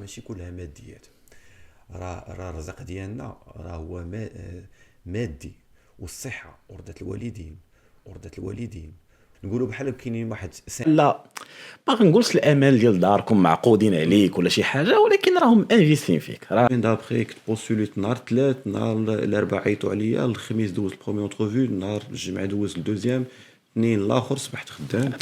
ماشي كلها ماديات. راه الرزق ديالنا راه هو مادي، والصحه ورده الوالدين نقولوا بحال كاينين واحد لا باغي نقولش الامان ديال داركم معقودين عليك ولا شي حاجه، ولكن راهم انفيستين فيك راه. من دابخي كنت بوستوليت نهار الثلاث، نهار الاربعاء عيطوا عليا، الخميس دوز البرومي اونترفيو، نهار الجمعه دوز الدوزيام، اثنين الاخر صبحت خدام.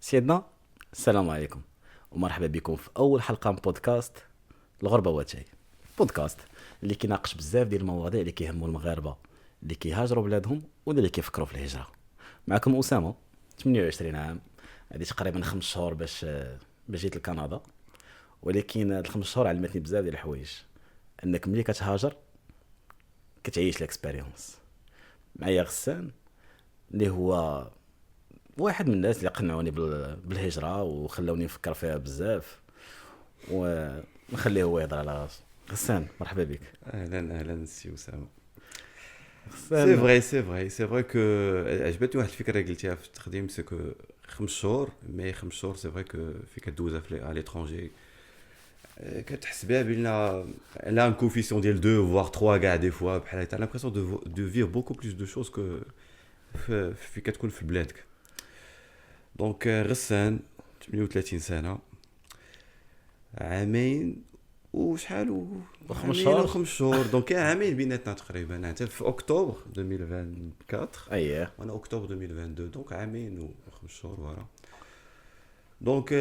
سيدنا السلام عليكم ومرحبا بكم في اول حلقه من بودكاست الغربه واتاي. بودكاست اللي كيناقش بزاف ديال المواضيع اللي كيهموا المغاربه اللي كيهاجروا بلادهم ولا اللي كيفكروا في الهجره. معكم اسامه 28 عام، هذه تقريبا 5 شهور باش جيت لكندا، ولكن هاد 5 شهور علمتني بزاف ديال الحوايج. انك ملي كتهاجر كتعيش الاكسبيريونس. معايا غسان اللي هو واحد من الناس اللي قنعوني بالهجره وخلوني نفكر فيها بزاف، ونخليه هو يهضر على راسو. غسان مرحبا بك. اهلا سي اسامه. غسان سي فري كو عجبتني واحد الفكره قلتيها في التقديم، سي كو 5 شهور سي فري كو في كدوزها في على ليترونجي كتحسبها بان لا ان كوفيسيون ديال 2 فوار 3 كاع دي فوا بحال هكا. لامبرسيون دو فير بوكو بلوس دو شوز كو في كتكون في بلادك. دونك غسان 38 سنه، عامين وشحال وخمس عامين شهور. وخمس شهور، دونك عامين بيناتنا تقريبا. انت في اكتوبر 2024 اييه وانا اكتوبر 2022، دونك عامين وخمس شهور فوالا. دونك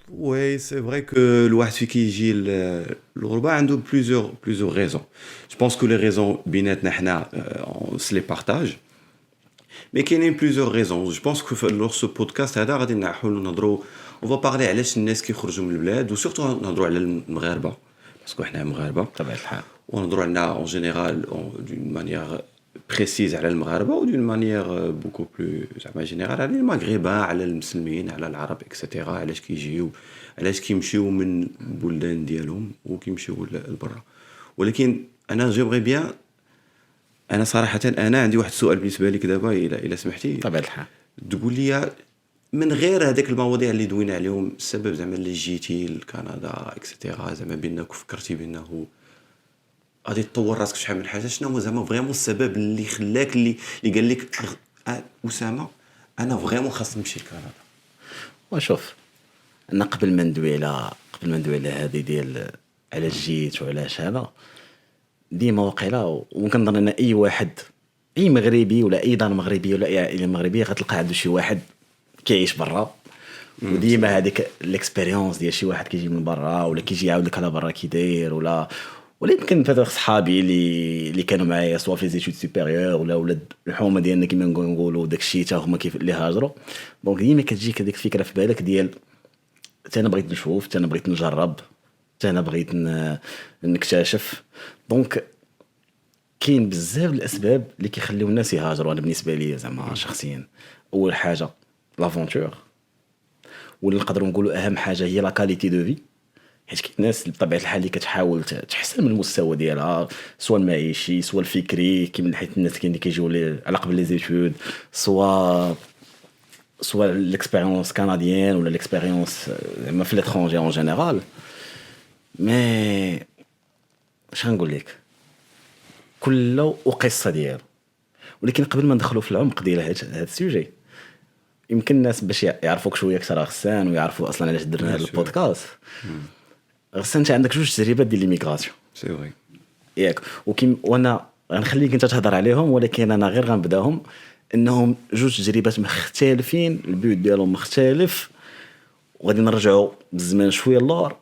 وي سي فري كو الواحد في كيجي الغربه عنده بليزيور ريزون. جو بونس كو لي ريزون بيناتنا حنا سي لي بارطاج، مي كاينين بليزيور ريزون. جو بونس كو لور سو بودكاست هذا غادي نحاولوا نهضروا، اون فا بارلي علاش الناس كيخرجوا من البلاد، وسورتو نهضروا على المغاربه باسكو حنا مغاربه بطبيعه الحال. ونهضروا على اون جينيرال دون مانيير بريسيز على المغاربه، ودون مانيير بوكو بلو زعما جينيرال على المغربان، على المسلمين، على العرب اكسيتيرا، علاش كيجيو، علاش كيمشيو من البلدان ديالهم وكيمشيو لبرا. ولكن انا جيمري بيان، انا صراحه انا عندي واحد السؤال بالنسبه لك دابا الا سمحتي، بطبيعه الحال. تقول لي من غير هذاك المواضيع اللي دوينا عليهم، السبب زعما اللي جيتي لكندا اكسيتيرا، زعما بانك فكرتي بانه غادي تطور راسك شحال من حاجه، شنو هو زعما فريمون السبب اللي خلاك اللي قال لك اسامه انا فريمون خاص نمشي لكندا؟ وشوف، انا قبل ما ندوي على هذه ديال علاش جيت وعلاش هذا، ديما واقيلا وكنظن ان اي واحد، اي مغربي ولا اي دار مغربيه ولا اي عائله مغربيه غتلقى عنده شي واحد كيعيش برا، وديما هذيك الاكسبيريونس ديال شي واحد كيجي من برا ولا كيجي يعاود لك على برا كي داير، ولا يمكن فتره صحابي اللي كانوا معايا سوا في زيتود سوبيريور ولا ولاد الحومه ديالنا كيما نقولوا داكشي حتى هما كيف اللي هاجروا. دونك ديما كتجيك هذيك الفكره في بالك ديال حتى انا بغيت نشوف، حتى انا بغيت نجرب، حتى انا بغيت نكتشف. دونك كاين بزاف الاسباب اللي كيخليو الناس يهاجروا. انا بالنسبه لي زعما شخصيا، اول حاجه لافونتور، واللي نقدروا نقولوا اهم حاجه هي لا كاليتي دو في، حيت كاين الناس بطبيعه الحال اللي كتحاول تحسن من المستوى ديالها، سواء المعيشي سواء الفكري، كيما من حيث الناس كاين اللي كيجيو على قبل لي زيتود، سواء ليكسبيريونس كنديان ولا ليكسبيريونس زعما في ليترونجي اون جينيرال. مي اش غنقول لك، كل وقصه ديالو. ولكن قبل ما ندخلوا في العمق ديال هذا السوجي، يمكن الناس باش يعرفوك شويه اكثر غسان، ويعرفوا اصلا علاش درنا هذا البودكاست. غسان انت عندك جوج تجربات ديال ليميغراسيون، سي فري ياك؟ وانا غنخليك انت تهضر عليهم، ولكن انا غير غنبداهم انهم جوج تجربات مختلفين، البيوت ديالهم مختلف، وغادي نرجعوا بالزمان شويه للور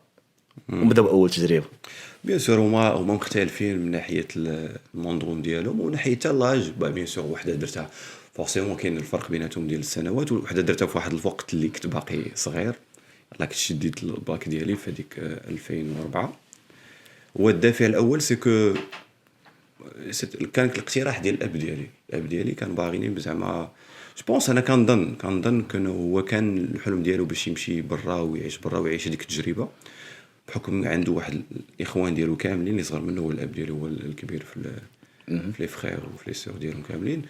ونبداو اول تجربه. بيان سور هما مختلفين من ناحيه المنظوم ديالهم ومن ناحيه لاج. بيان سور وحده درتها فورسيمون كاين الفرق بيناتهم ديال السنوات، وحده درتها في واحد الوقت اللي كنت باقي صغير، لا كنت شديت الباك ديالي في هذيك 2004. والدافع الاول سي كو كان الاقتراح ديال الاب ديالي كان باغيني بزعما جو بونس، انا كنظن كان هو كان الحلم ديالو باش يمشي برا ويعيش برا ويعيش هذيك التجربه. بحكم عنده واحد الاخوان ديالو كاملين اللي صغر منه، هو الاب ديالو هو الكبير في لي فخير وفي لي سور ديالهم كاملين.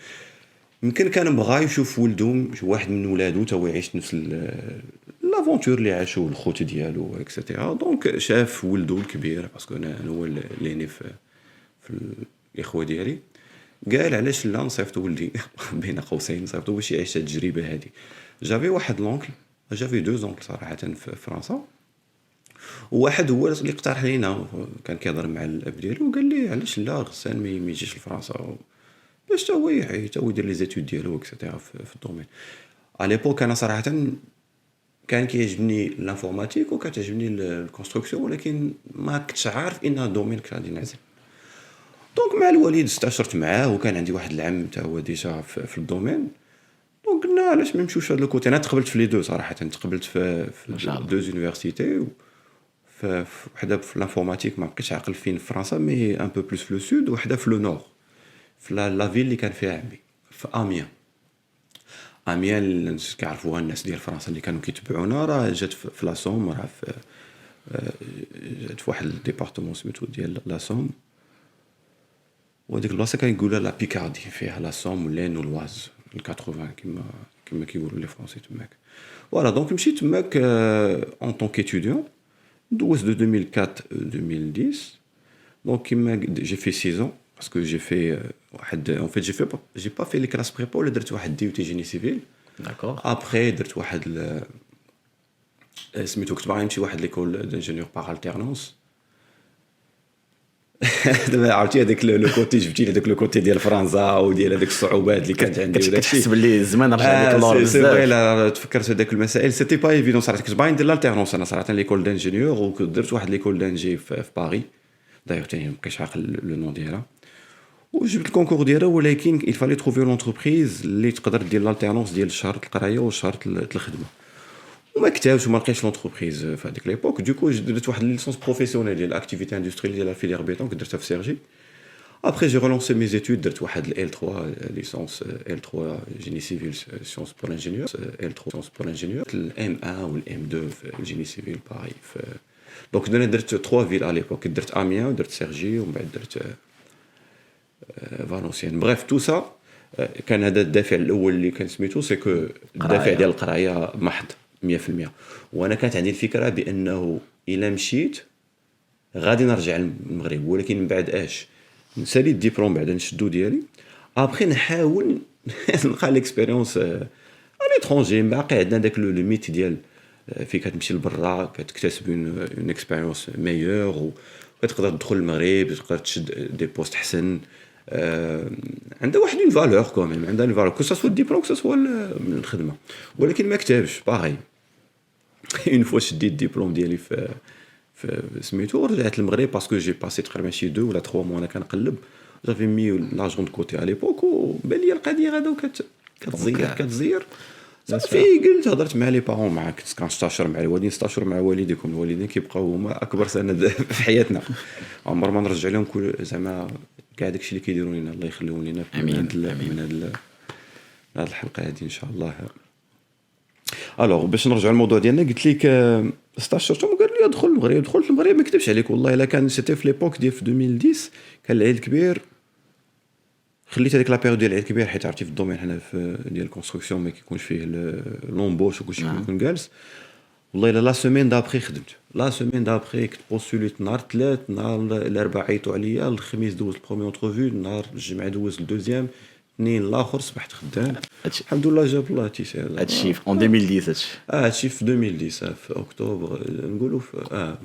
يمكن كان بغا يشوف ولدهم واحد من ولادو تا هو يعيش نفس لافونتور اللي عاشوا الخوت ديالو اكسيتيرا. دونك شاف ولدو الكبير باسكو انا هو اللي في الاخوه ديالي، قال علاش لا نصيفطو ولدي بين قوسين نصيفطو باش يعيش هاد التجربه هادي. جافي واحد لونكل، جافي دو زونكل صراحه في فرنسا، وواحد هو اللي اقترح لينا، كان كيهضر مع الاب ديالو وقال لي علاش لا غسان ما يجيش لفرنسا باش تا هو يدير لي زيتود ديالو اكسيتيرا في الدومين. على ليبوك انا صراحه كان كيعجبني لانفورماتيك وكتعجبني الكونستركسيون، ولكن ما كنتش عارف انها دومين كنادي نعزل. دونك مع الوالد استعشرت معاه، وكان عندي واحد العم حتى هو ديجا في الدومين. دونك قلنا علاش ما نمشيوش هذا الكوتي. انا تقبلت في لي دو صراحه، تقبلت في دو زونيفرسيتي، وحده في لانفورماتيك ما بقيتش عاقل فين في فرنسا، مي ان بو بلوس في لو سود، وحده في لو نور في لا فيل اللي كان فيها عمي في اميان. اميان اللي كيعرفوها الناس ديال فرنسا اللي كانوا كيتبعونا، راه جات في لا سوم، راه جات في واحد الديبارتمون سميتو ديال لا سوم، وديك البلاصه كان يقولها لا بيكاردي، فيها لا سوم واللين والواز ال80 كما كيقولوا لي فرونسي تماك. فوالا دونك مشيت تماك en tant qu'étudiant دوزت de 2004 2010. donc j'ai fait 6 ans parce que j'ai fait واحد en fait j'ai pas fait les classes prépa ولا درت واحد ديوتي جيني سيفيل. داكور. ابري درت واحد سميتو كنت باغي نمشي واحد ليكول دانجينيور باغ التيرنونس. دابا عرفتي هذاك لو كوتي، جبتي لي هذاك لو كوتي ديال فرنسا وديال هذيك الصعوبات اللي كانت عندي وداك الشيء. كتحس باللي الزمان رجع لك اللور سي فري. بزاف. لا تفكرت هذاك المسائل سيتي با ايفيدون صراحه. كنت باغي ندير لالتيرنونس انا صراحه ليكول دانجينيور، ودرت واحد ليكول دانجي في باريس دايوغ تاني مابقيتش عاقل لو نون ديالها، وجبت الكونكور ديالها. ولكن il fallait trouver l'entreprise اللي تقدر دير لالتيرنونس ديال شهر القرايه وشهر الخدمه، وما كتبتش وما لقيتش لونتربريز في هذيك ليبوك. دوكو درت واحد ليسونس بروفيسيونيل ديال الاكتيفيتي اندستريال ديال الفيلير بيتون، درتها في سيرجي. ابري جي ريلونسي مي زيتود، درت واحد ال L3 ليسونس L3 جيني سيفيل سيونس بور لانجينيور، L3 سيونس بور لانجينيور، الام 1 والام 2 في الجيني سيفيل باغي. دونك انا درت 3 فيل على ليبوك، درت اميان ودرت سيرجي ومن بعد درت فالونسيان. بريف تو سا كان هذا الدافع الاول اللي كان سميتو سي كو الدافع ديال القرايه محض 100%. وانا كانت عندي الفكره بانه الا مشيت غادي نرجع للمغرب، ولكن من بعد نسالي الدبلوم بعدا نشدو ديالي، ابخي نحاول نلقى ليكسبيريونس على ليترونجي. باقي عندنا داك لو ميت ديال في كتمشي لبرا كتكتسب اون اكسبيريونس ميور، وكتقدر تدخل المغرب تقدر تشد دي بوست حسن. عندها واحد اون فالور كوميم، عندها اون فالور كو سا سوا الدبلوم كو سوا من الخدمه. ولكن ما كتبش باغي اون فوا شديت الدبلوم ديالي في سميتو رجعت للمغرب باسكو جي باسي تقريبا شي 2 ولا 3 موا انا كنقلب. جافي مي لاجون دو كوتي على ليبوك، وبان لي القضيه غادا كتزير صافي. قلت هضرت مع لي بارون، مع كنت كنستاشر مع الوالدين، نستاشر مع والديكم. الوالدين كيبقاو هما اكبر سند في حياتنا، عمر ما نرجع لهم كل زعما كاع داكشي اللي كيديروا لنا. الله يخليهم لنا من هاد الحلقه هذه ان شاء الله. الوغ باش نرجع للموضوع ديالنا، قلت لك استاشرتهم قال لي ادخل المغرب. دخلت المغرب ما كتبش عليك والله الا كان سيتي في ليبوك ديال في 2010 كان العيد الكبير. خليت هذيك لا بيريود ديال العيد الكبير حيت عرفتي في الدومين حنا في ديال الكونستركسيون ما كيكونش فيه لومبوش وكلشي كيكون جالس. والله الا لا سيمين دابري خدمت، لا سيمين دابري كنت بوستوليت نهار 3، نهار الاربعاء عيطوا عليا، الخميس دوز البرومي اونترفيو، نهار الجمعه دوز الدوزيام، اثنين الاخر صبحت خدام. الحمد لله جاب الله تيسير. هادشي في 2010 هادشي في 2010 في اكتوبر نقولوا في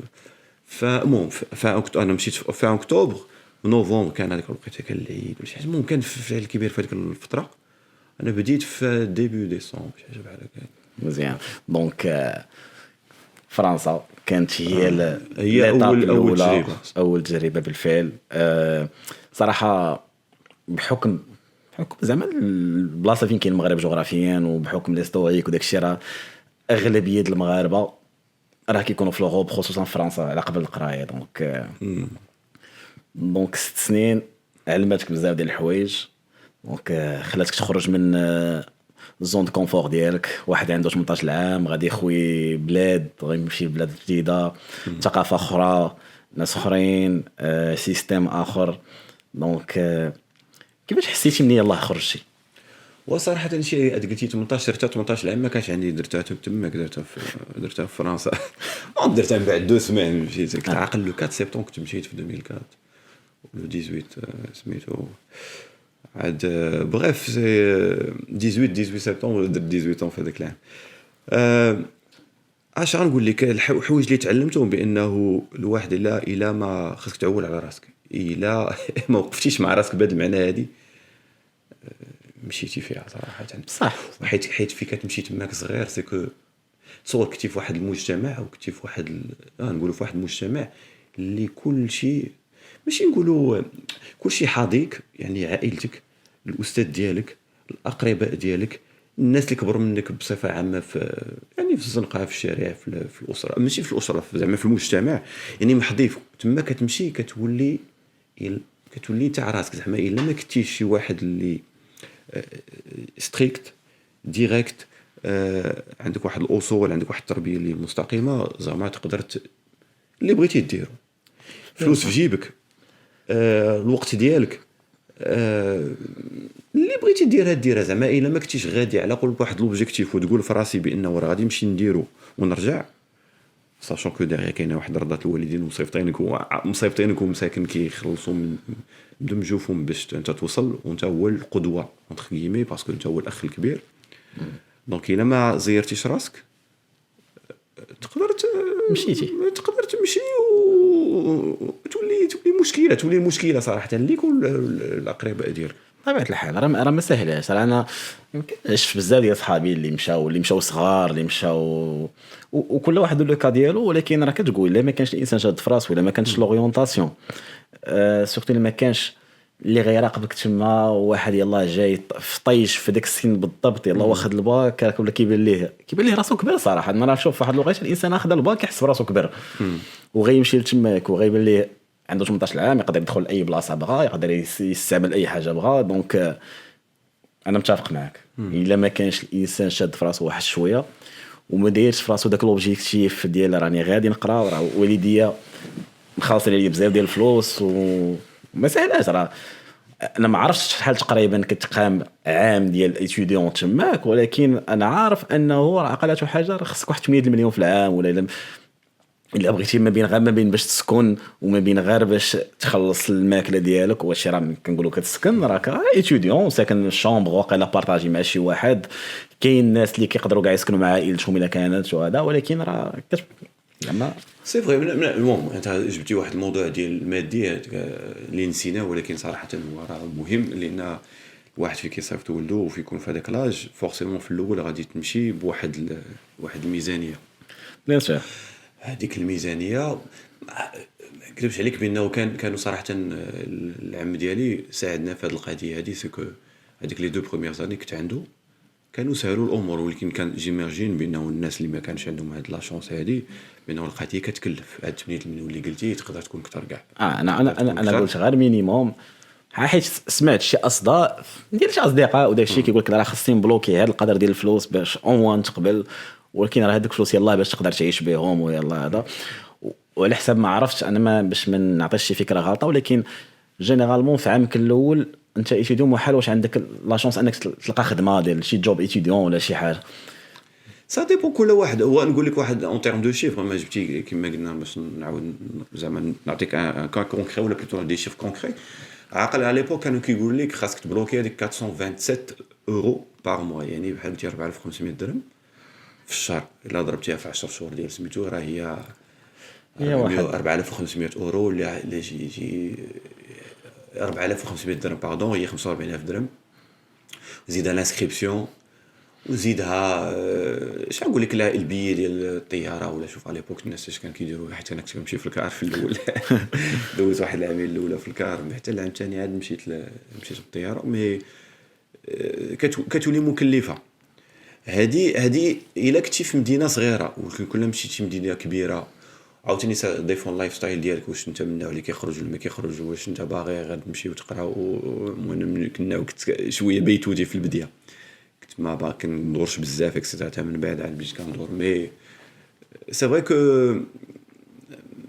في اكتوبر. انا مشيت في اكتوبر، نوفمبر كان هذاك الوقت كان العيد ولا شي حاجه. ممكن في العيد الكبير في هذيك الفتره انا بديت في ديبي ديسمبر شي حاجه بحال هكا. مزيان. دونك فرنسا كانت هي اول تجربه بالفعل. صراحه بحكم زعما البلاصه فين كاين المغرب جغرافيا، وبحكم ليستوريك وداك الشيء، راه اغلبيه المغاربه راه كيكونوا في لوروب، خصوصا فرنسا على قبل القرايه. دونك 6 سنين علمتك بزاف ديال الحوايج، دونك خلاتك تخرج الزون دو كونفور ديالك. واحد عنده 18 عام غادي يخوي بلاد، غيمشي لبلاد جديده، ثقافه اخرى، ناس اخرين، سيستيم اخر. دونك كيفاش حسيتي ملي يلاه خرجتي؟ وصراحه شي قلتي 18 درتها 18 عام ما كانش عندي، درتها تماك، درتها في فرنسا. درتها من بعد 2 سمان مشيت، كنت عاقل لو 4 سبتمبر كنت مشيت في 2004 لو 18 سميتو عاد. بغيف سي 18 سبتمبر درت 18 في هذاك العام. اش غنقول لك الحوايج اللي تعلمتهم، بانه الواحد الا ما خصك تعول على راسك، الا ما وقفتيش مع راسك بهذا المعنى هذه مشيتي فيها صراحه. صح. حيت فين كتمشي تماك صغير سكو تصور كنتي في واحد المجتمع، او كنتي في واحد نقولوا في واحد المجتمع اللي كل شيء، ماشي نقولوا كل شيء حاضيك، يعني عائلتك، الاستاذ ديالك، الاقرباء ديالك، الناس اللي كبروا منك بصفه عامه، في يعني في الزنقه، في الشارع، في الاسره، ماشي في الاسره، زعما في المجتمع، يعني محظيف تما كتمشي كتولي تاع راسك. زعما الا ما كنتيش شي واحد اللي ستريكت ديريكت، عندك واحد الاصول، عندك واحد التربيه اللي مستقيمه، زعما تقدر اللي بغيتي ديرو، فلوس في جيبك، الوقت ديالك، اللي بغيتي ديرها زعما الا ما كنتيش غادي على قول واحد لوبجيكتيف وتقول في راسي بانه راه غادي نمشي نديرو ونرجع، ساشون كو ديغيا كاينه واحد رضات الوالدين ومصيفطينك ومساكن كيخلصوا من مجوفهم باش انت توصل، وانت هو القدوه اونتر كيمي، باسكو انت هو الاخ الكبير. دونك الا ما زيرتيش راسك تقدر تمشي وتولي مشكله صراحه ليك والاقرباء ديالك. طبيعة الحال راه ما سهلاش. انا شفت بزاف ديال صحابي اللي مشاو صغار، اللي مشاو وكل واحد له كا ديالو، ولكن راه كتقول الا ما كانش الانسان شاد في راسو، ولا ما كانش لوريونطاسيون، سورتو اللي ما كانش اللي غيراقبك تما، واحد يلاه جاي في طيش في داك السن بالضبط، يلاه واخد الباك، ولا كيبان ليه راسو كبير صراحه. انا راه نشوف واحد الوقيته الانسان اخذ الباك يحس براسو كبير، وغيمشي لتماك وغيبان ليه عنده 18 عام، يقدر يدخل اي بلاصه بغا، يقدر يستعمل اي حاجه بغا. دونك انا متفق معك، الا ما كانش الانسان شاد في راسو واحد شويه، وما دايرش في راسو داك لوبجيكتيف ديال راني غادي نقرا، راه والديا مخلص لي بزاف ديال الفلوس وما سهلاش. راه انا ما عرفتش شحال تقريبا كتقام عام ديال ايتيديون تماك، ولكن انا عارف انه راه اقل حاجه خصك واحد 8 مليون في العام، ولا الا بغيتي ما بين باش تسكن، وما بين غير باش تخلص الماكله ديالك، واش راه كنقولوا كتسكن، راك ايتيديون ساكن الشامبر، واقيلا بارطاجي مع شي واحد. كاين الناس اللي كيقدروا كاع يسكنوا مع عائلتهم الا كانت وهذا، ولكن راه زعما سي فري. المهم انت جبتي واحد الموضوع ديال الماديه اللي نسيناه، ولكن صراحه هو راه مهم، لان الواحد في كيصيفط ولده وفي يكون في هذاك لاج، فورسيمون في الاول غادي تمشي بواحد الميزانيه. بيان سور هذيك الميزانيه ما كذبش عليك بانه كانوا صراحه العم ديالي ساعدنا في هذه القضيه هذه، سكو هذيك لي دو بروميير زاني كنت عنده كانوا سهلوا الامور، ولكن كان جيميرجين بانه الناس اللي ما كانش عندهم هاد لا شونس هذه، بانه القضيه كتكلف. هاد 8 مليون اللي قلتي تقدر تكون اكثر كاع. انا قلت غير مينيموم، حيت سمعت شي اصداء ديال شي اصدقاء وداك الشيء كيقول لك راه خاصني نبلوكي هذا القدر ديال الفلوس باش اون تقبل، ولكن راه هذوك الفلوس يلاه باش تقدر تعيش بهم ويلا هذا. وعلى حسب ما عرفتش انا، ما باش ما نعطيش شي فكره غلطه، ولكن جينيرالمون في عامك الاول انت ايتيديون محال واش عندك لا شونس انك تلقى خدمه ديال شي جوب ايتيديون ولا شي حاجه. سا ديبون كل واحد. هو نقول لك واحد اون تيرم دو شيفر، ما جبتي كما قلنا باش نعاود زعما نعطيك ان كان كونكري ولا بلوتو دي شيف كونكري. عاقل على ليبوك كانوا كيقول لك خاصك تبلوكي هذيك 427 اورو بار موا، يعني بحال قلتي 4500 درهم في الشهر. الا ضربتيها في 10 شهور ديال سميتو راه هي واحد 4500 اورو، اللي يجي 4500 درهم باردون، هي 45000 درهم. زيد الانسكريبسيون، وزيدها اش نقول لك، لا البيه ديال الطياره ولا. شوف على ليبوك الناس اش كانوا كيديروا، حتى انا كنت كنمشي في الكار في الاول دوزت واحد العامين الاولى في الكار، حتى العام الثاني عاد مشيت بالطياره. مي كتولي مكلفه. هذه الا كنتي في مدينه صغيره، ولكن كل مشيتي مدينه كبيره عاوتاني ديفون لايف ستايل ديالك، واش انت من النوع اللي كيخرج ولا ما كيخرج، واش انت باغي غير تمشي وتقرا. وانا كنا شويه بيتوتي في البدايه، كنت ما باغي كندورش بزاف اكسيتيرا حتى من بعد عاد بديت كندور مي سي فري كو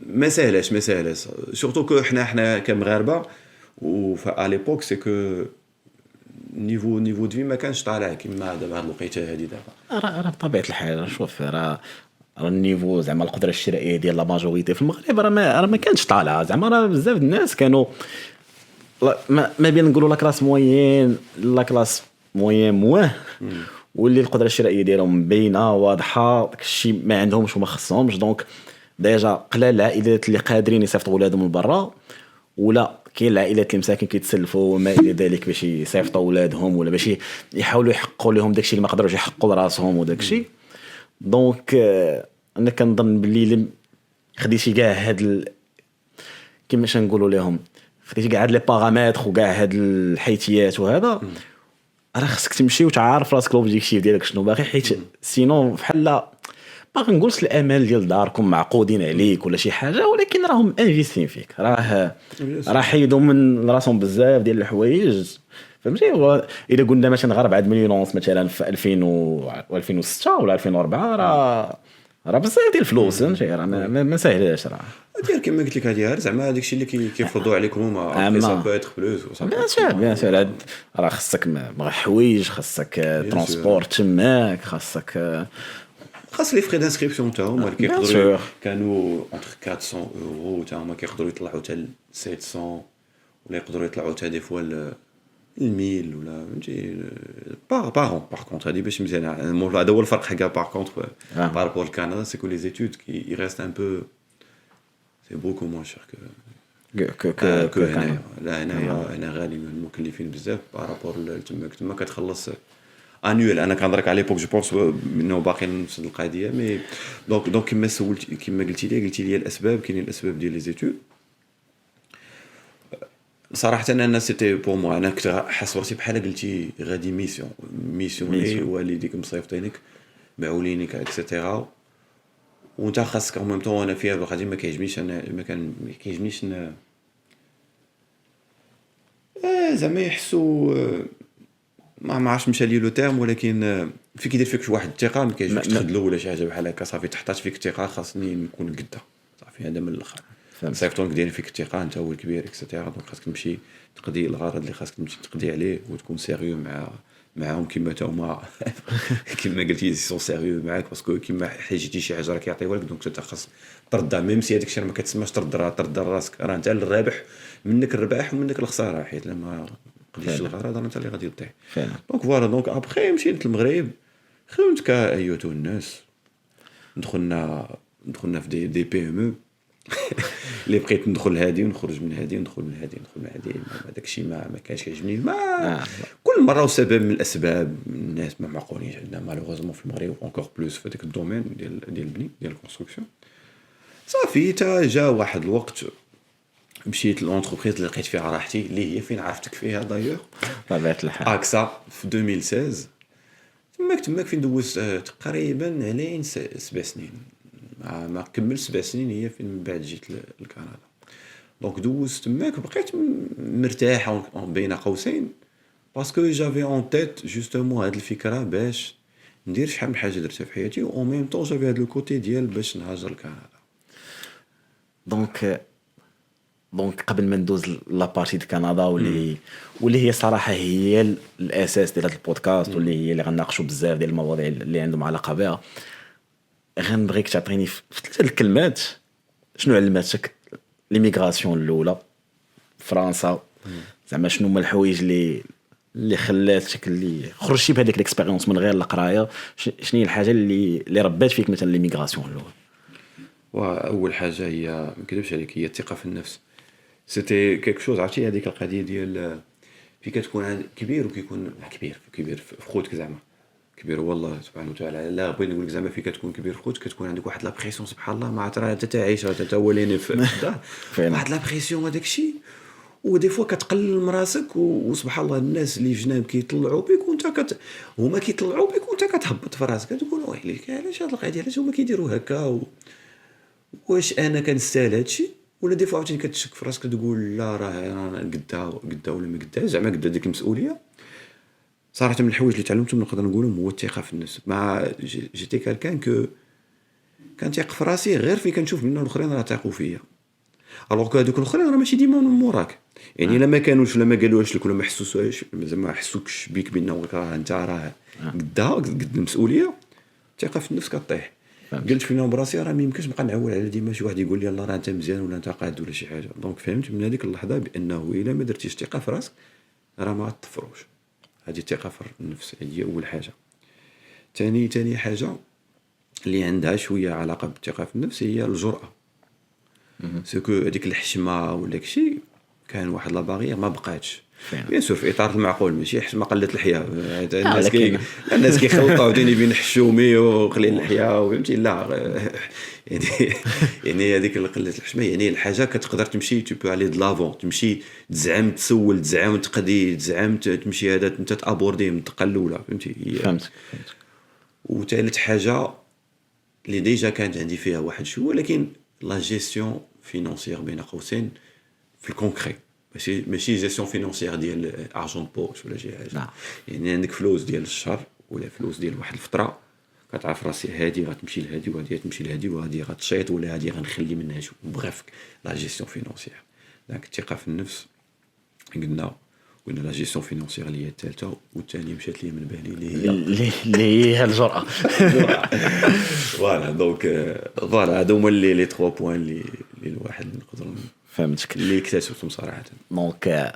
ما سهلاش سورتو كو حنا كمغاربه و ا ليبوك سي كو نيفو دو في ما كانش طالع كيما دابا هاد الوقيته هادي دابا راه بطبيعه الحال شوف راه النيفو زعما القدره الشرائيه ديال لا ماجوريتي في المغرب راه ما كانش طالعه زعما راه بزاف الناس كانوا ما بين نقولوا لا كلاس موين لا كلاس موين مواه واللي القدره الشرائيه ديالهم باينه واضحه داكشي ما عندهمش وما خصهمش دونك ديجا قلال العائلات اللي قادرين يصيفطوا ولادهم من برا ولا كاين العائلات اللي مساكن كيتسلفوا وما الى ذلك باش يصيفطوا ولادهم ولا باش يحاولوا يحققوا لهم داكشي اللي ما قدروش يحققوا لراسهم وداكشي دونك انا كنظن باللي خديتي كاع هاد كيفاش نقولوا لهم خديتي كاع هاد لي بارامتر وكاع هاد الحيتيات وهذا راه خصك تمشي وتعرف راسك لوبجيكتيف ديالك شنو باغي حيت سينو بحال باغي نقولش الامال ديال داركم معقودين عليك ولا شي حاجه ولكن راهم انفيستين فيك راه حيدوا من راسهم بزاف ديال الحوايج فهمتي الا قلنا مثلا غير 4 مليون ونص مثلا في 2006 ولا 2004 راه بزاف ديال الفلوس فهمتي راه ما ساهلاش راه ديال كما قلت لك هذه زعما هذاك الشيء اللي كيفرضوا عليكم هما سا بو اتر بلوس بيان سور راه خصك حوايج خصك ترونسبورت تماك خاص لي فري دانسكريبسيون تاعهم اللي كيقدروا كانوا انتر 400 اورو تا هما كيقدروا يطلعوا حتى 700 ولا يقدروا يطلعوا حتى دي فوا 1000 ولا فهمتي باغ كونطر هادي باش مزيان هذا هو الفرق حكا باغ كونطر بارابور لكندا سي كو لي زيتود كي ريست ان بو سي بوكو موان شير كو هنايا لا هنا غالي المكلفين بزاف بارابور تما كتخلص انويل انا كنهضرك على ليبوك جو بونس انه باقي نفس القضيه مي دونك كما سولت كما قلتي لي الاسباب كاينين الاسباب ديال لي زيتود صراحه انا سيتي بور مو انا كنت حاس راسي بحال قلتي غادي ميسيون والديك مصيفطينك معولينك اكسيتيرا وانت خاصك اون ميم طون انا فيها غادي ما كيعجبنيش انا ما كيعجبنيش زعما يحسوا ما عرفتش مشى لي لو تيرم ولكن في كيدير فيك واحد الثقه ما كيعجبكش تخدلو ولا شي حاجه بحال هكا صافي تحطات فيك الثقه خاصني نكون قدا صافي هذا من الاخر صيفطونك داير فيك الثقه انت هو الكبير اكسيتيرا دونك خاصك تمشي تقضي الغرض اللي خاصك تمشي تقضي عليه وتكون سيريو معاهم كيما تا هما كيما قلتي سون سيريو معاك باسكو كيما حاجتي شي حاجه راه كيعطيوها لك دونك انت خاص ترد ميم سي هذاك الشيء ما كتسماش ترد راسك راه انت الرابح منك الربح ومنك الخساره حيت لما قديش الغرض انت اللي غادي تطيح دونك فوالا دونك ابخي مشيت للمغرب خدمت كايوتو الناس دخلنا في دي بي ام او اللي بقيت ندخل هادي ونخرج من هادي ندخل من هادي هذاك الشيء ما كانش كيعجبني كل مره وسبب من الاسباب الناس ما معقولينش عندنا مالوغوزمون في المغرب اونكور بلوس في هذاك الدومين ديال البني ديال الكونستركسيون صافي تا جا واحد الوقت مشيت لونتربريز اللي لقيت فيها راحتي اللي هي فين عرفتك فيها دايوغ طبيعه الحال اكسا في 2016 تماك فين دوزت تقريبا على 7 سنين ما كمل 7 سنين هي فين من بعد جيت لكندا دونك دوزت تماك بقيت مرتاح بين قوسين باسكو جافي اون تيت جوستومون هاد الفكره باش ندير شحال من حاجه درتها في حياتي و اون ميم طون جافي هاد لو كوتي ديال باش نهاجر لكندا دونك قبل ما ندوز لابارتي ديال كندا واللي هي صراحه هي الاساس ديال هذا البودكاست واللي هي اللي غنناقشوا بزاف ديال المواضيع اللي عندهم علاقه بها غنبغيك تعطيني في 3 الكلمات شنو علمتك ليميغراسيون الاولى فرنسا زعما شنو هما الحوايج اللي خلاتك اللي خرجتي بهذيك الاكسبيريونس من غير القرايه شنو هي الحاجه اللي ربات فيك مثلا ليميغراسيون الاولى واول حاجه هي ما نكذبش عليك هي الثقه في النفس سيتي كيك شوز عرفتي هذيك القضيه ديال في كتكون كبير وكيكون كبير في خوتك زعما كبير والله سبحانه وتعالى لا بغيت نقول لك زعما في كتكون كبير في خوتك كتكون عندك واحد لا بريسيون سبحان الله ما عرفت راه حتى تعيش حتى هو اللي في الدار واحد لا بريسيون هذاك الشيء ودي فوا كتقلل من راسك وسبحان الله الناس اللي جناب كيطلعوا بك وانت هما كيطلعوا بك وانت كتهبط في راسك كتقول ويليك علاش هاد القضيه علاش هما كيديروا هكا واش انا كنستاهل هادشي ولا دي فوا عاوتاني كتشك في راسك تقول لا راه انا قدها ولا ما قداش زعما قدا ديك المسؤوليه صراحه من الحوايج اللي تعلمتهم نقدر نقولهم هو الثقه في النفس. مع جيتي كالكان كو كان تيق في راسي غير في كنشوف من الاخرين راه تاقوا فيا، الوغ كو هذوك الاخرين راه ماشي ديما من موراك، يعني الا ما كانوش ولا ما قالوهاش لك ولا ما حسوش زعما حسوكش بيك بانه راه انت راه قدها قد المسؤوليه، الثقه في النفس كطيح. قلت فينا براسي راه ما يمكنش نبقى نعول على ديما شي واحد يقول لي يلاه راه انت مزيان ولا انت قاد ولا شي حاجه. دونك فهمت من هذيك اللحظه بانه الا ما درتيش ثقه في راسك راه ما غتطفروش. هذه الثقه في النفس هي اول حاجه. ثاني حاجه اللي عندها شويه علاقه بالثقه في النفس هي الجرأه. سكو هذيك الحشمه ولا داكشي كان واحد لا باغيير ما بقاتش بيان سور في اطار المعقول، ماشي حشمه قله الحياه. الناس كيخلطوا عاوتاني بين حشومي وقليل الحياه فهمتي، لا يعني هذيك قله الحشمه يعني الحاجه كتقدر تمشي تو بو علي د لافون، تمشي تزعم تسول تزعم تقضي تزعم تمشي هذا انت تابوردي من الدقه الاولى فهمتي. فهمت. وثالث حاجه اللي ديجا كانت عندي فيها واحد شويه ولكن لا جيستيون فينانسيير بين قوسين في الكونكري، ماشي جيستيون فينانسيير ديال ارجون بوش ولا شي حاجه. يعني عندك فلوس ديال الشهر ولا فلوس ديال واحد الفتره كتعرف راسي هادي غتمشي لهادي وهادي غتمشي لهادي وهادي غتشيط ولا هادي غنخلي منها شو بغاف لا جيستيون فينانسيير. داك الثقه في النفس قلنا لا جيستيون فينانسيير اللي هي الثالثه، والثانيه مشات لي من بالي اللي هي الجرأه. فوالا دونك فوالا هادو هما لي 3 بوين اللي الواحد نقدر فهمتك اللي اكتشفتهم صراحه. دونك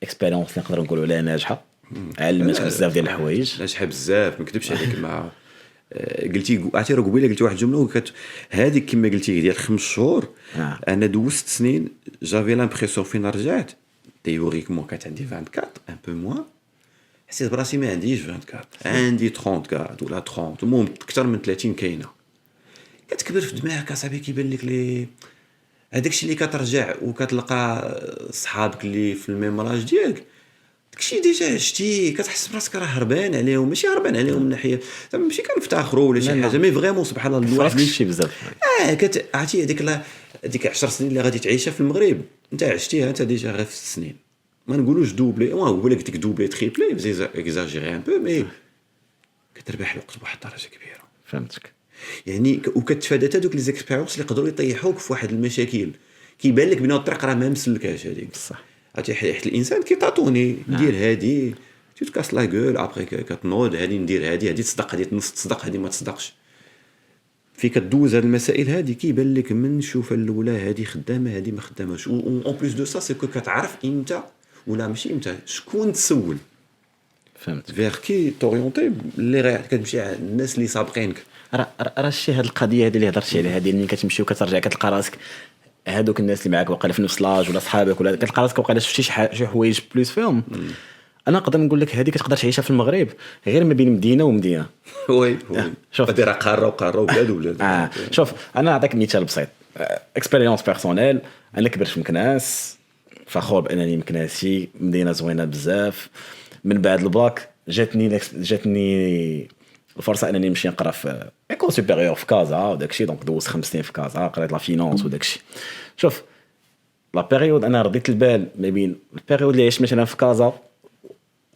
اكسبيريونس اللي نقدر نقولوا عليها ناجحه، علمتك بزاف ديال الحوايج. ناجحه بزاف ما نكذبش عليك. مع قلتي اعترف قبيله قلتي واحد الجمله هذيك كما قلتي ديال 5 شهور انا دوزت سنين جافي لامبريسيون فين رجعت تيوريكمون كانت عندي 24 ان بو موان، حسيت براسي ما عنديش 24 عندي 34 ولا 30 المهم اكثر من 30 كاينه. كتكبر في دماغك اصاحبي كيبان لك لي هذاك الشيء اللي كترجع وكتلقى صحابك اللي في الميمراج ديالك داكشي ديجا عشتي كتحس براسك راه هربان عليهم، ماشي هربان عليهم من ناحيه زعما ماشي كنفتخروا ولا شي حاجه مي فريمون سبحان الله الواحد شي بزاف عرفتي هذيك 10 سنين اللي غادي تعيشها في المغرب انت عشتيها انت ديجا غير في 6 سنين. ما نقولوش دوبلي ولا قلت لك دوبلي تريبلي بزاف اكزاجيري ان بو مي كتربح الوقت بواحد الدرجه كبيره. فهمتك يعني وكتفادى حتى دوك لي زيكسبيريونس اللي يقدروا يطيحوك في واحد المشاكل كيبان لك بان الطريق راه ما مسلكاش هذيك بصح. عرفتي حيت الانسان كيطاطوني ندير هادي تكاس لا غول ابري كتنوض هادي ندير هادي تصدق هادي نص تصدق هادي ما تصدقش. في كدوز هاد المسائل هادي كيبان لك من شوف الاولى هادي خدامه هادي ما خداماش. اون بليس دو سا سيكو كتعرف امتى ولا ماشي امتى شكون تسول. فهمت فيغ كي توريونتي اللي راه كتمشي على الناس اللي سابقينك. راه شي هاد القضيه هذه اللي هضرتي عليها هذه ملي كتمشي وكترجع كتلقى راسك هادوك الناس اللي معاك واقيلا في نفس لاج ولا صحابك ولا كتلقى راسك واقيلا شفتي شي حوايج بلوس فيهم. انا نقدر نقول لك هذه كتقدر تعيشها في المغرب غير ما بين مدينه ومدينه. وي شوف دير قاره وبلاد وبلاد. شوف انا نعطيك مثال بسيط اكسبيريونس بيرسونيل. انا كبرت في مكناس فخور بانني مكناسي مدينه زوينه بزاف. من بعد الباك جاتني الفرصه انني نمشي نقرا في ايكول سوبيريور في كازا وداكشي. دونك دوزت 5 سنين في كازا قريت لا فينانس وداكشي. شوف لا بيريود انا رديت البال ما بين البيريود اللي عشت مثلا في كازا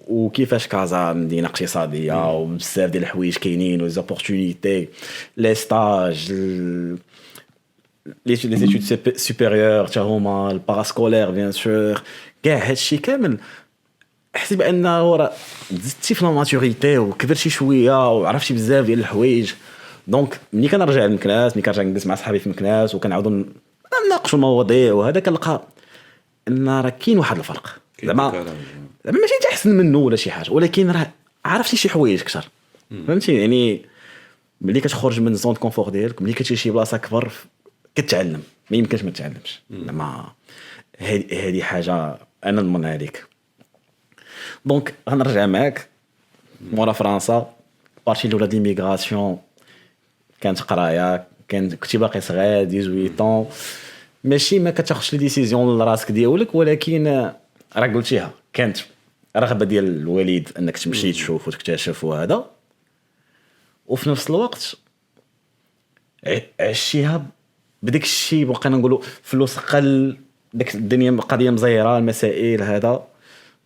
وكيفاش كازا مدينه اقتصاديه وبزاف ديال الحوايج كاينين وزابورتونيتي لي ستاج لي زيتود سوبيريور حتى هما الباراسكولير بيان سور كاع هادشي كامل. حسيت بانه راه زدتي في الماتوريتي وكبرتي شويه وعرفتي بزاف ديال الحوايج. دونك ملي كنرجع للمكناس ملي كنرجع نجلس مع صحابي في المكناس وكنعاودوا نناقشوا المواضيع وهذا كنلقى ان راه كاين واحد الفرق زعما ماشي تحسن منه ولا شي حاجه ولكن راه عرفتي شي حوايج اكثر. فهمتي يعني ملي كتخرج من زون كونفور ديالك ملي كتمشي شي بلاصه كبر كتعلم ما يمكنش ما تتعلمش. زعما هذه حاجه انا نضمنها لك. دونك غنرجع معاك مورا فرنسا بارتي الاولى ديال ليميغراسيون كانت قرايه كنتي باقي صغير 18 طون ماشي ما كتاخذش لي ديسيزيون لراسك ديالك ولكن راه قلتيها كانت رغبه ديال الوالد انك تمشي تشوف وتكتشف وهذا وفي نفس الوقت عشيها بداك الشيء بقينا نقولوا فلوس قل داك الدنيا قضيه مزيره المسائل هذا.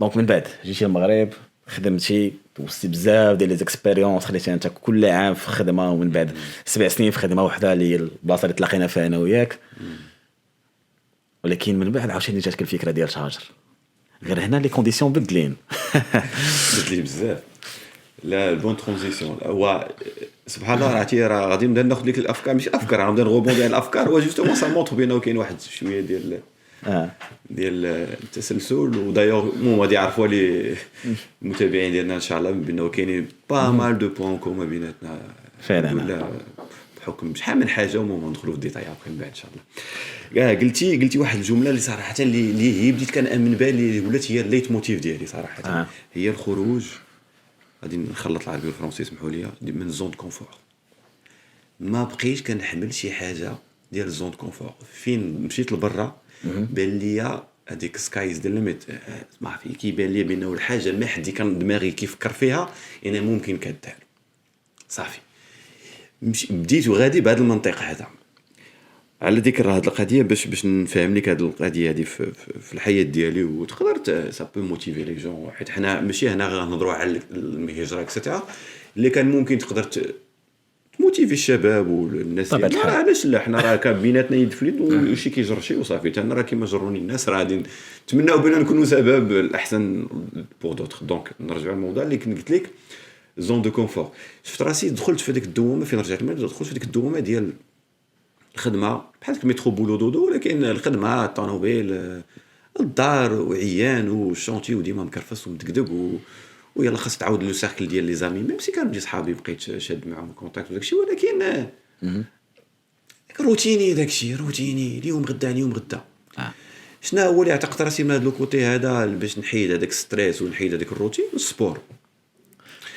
دونك من بعد جيتي المغرب خدمتي دوزتي بزاف ديال لي زيكسبيريونس، خليتي انت كل عام في خدمه، ومن بعد 7 سنين في خدمه وحده اللي هي البلاصه اللي تلاقينا فيها انا وياك. ولكن من بعد عاوتاني جاتك الفكره ديال تهاجر. غير هنا لي كونديسيون بدلين. بدلي بزاف. لا البون ترانزيسيون هو سبحان الله، راه غادي نبدا ناخذ لك الافكار، ماشي افكار، غنبدا نغوبوندي على الافكار. هو جوستومون سا مونطر بينه وكاين واحد شويه ديال التسلسل. ودايوغ مو غادي يعرفوا لي المتابعين ديالنا ان شاء الله بانه كاينين با مال دو بوين كومون بيناتنا فعلا. ولا بحكم شحال من حاجه، وما ندخلوا في الديتاي ابخي من بعد ان شاء الله. قلتي واحد الجمله اللي صراحه اللي هي بديت كنامن بها، اللي ولات هي الليت موتيف ديالي صراحه. هي الخروج، غادي نخلط العربي والفرنسي سمحوا لي، من زون كونفور. ما بقيتش كنحمل شي حاجه ديال زون كونفور. فين مشيت لبرا بان ليا هذيك سكايز ديال ليميت، ما في كيبان لي بانه الحاجه ما حد كان دماغي كيفكر فيها انا ممكن كدار. صافي بديت وغادي بهذا المنطق هذا. على ذكر هذه القضيه باش نفهم لك هذه القضيه هذه في الحياه ديالي، وتقدر سا بو موتيفي لي جون. حيت حنا ماشي هنا غنهضروا على المهاجره اكسيتيرا اللي كان ممكن تقدر تموتيفي الشباب والناس ديالنا. علاش لا، حنا راه كان بيناتنا يد في يد وشي كيجر شي وصافي. انا راه كيما جروني الناس راه غادي نتمناو بنا نكونوا سبب الاحسن بور دوطخ. دونك نرجع للموضوع اللي كنت قلت لك، زون دو كونفور. شفت راسي دخلت في هذيك الدوامه فين رجعت من دخلت في هذيك الدوامه ديال الخدمه بحال الميترو بولو دودو، ولكن الخدمه الطوموبيل الدار وعيان والشونتي وديما مكرفس ومدقدق ويلا خاص تعاود لو سيركل ديال لي زامي. ميم سي كانوا دي صحابي بقيت شاد معاهم كونتاكت وداكشي، ولكن روتيني داكشي روتيني، اليوم غدا اليوم غدا. شنو هو اللي اعتقدت راسي من هذا الكوتي هذا باش نحيد هذاك ستريس ونحيد هذاك الروتين؟ السبور.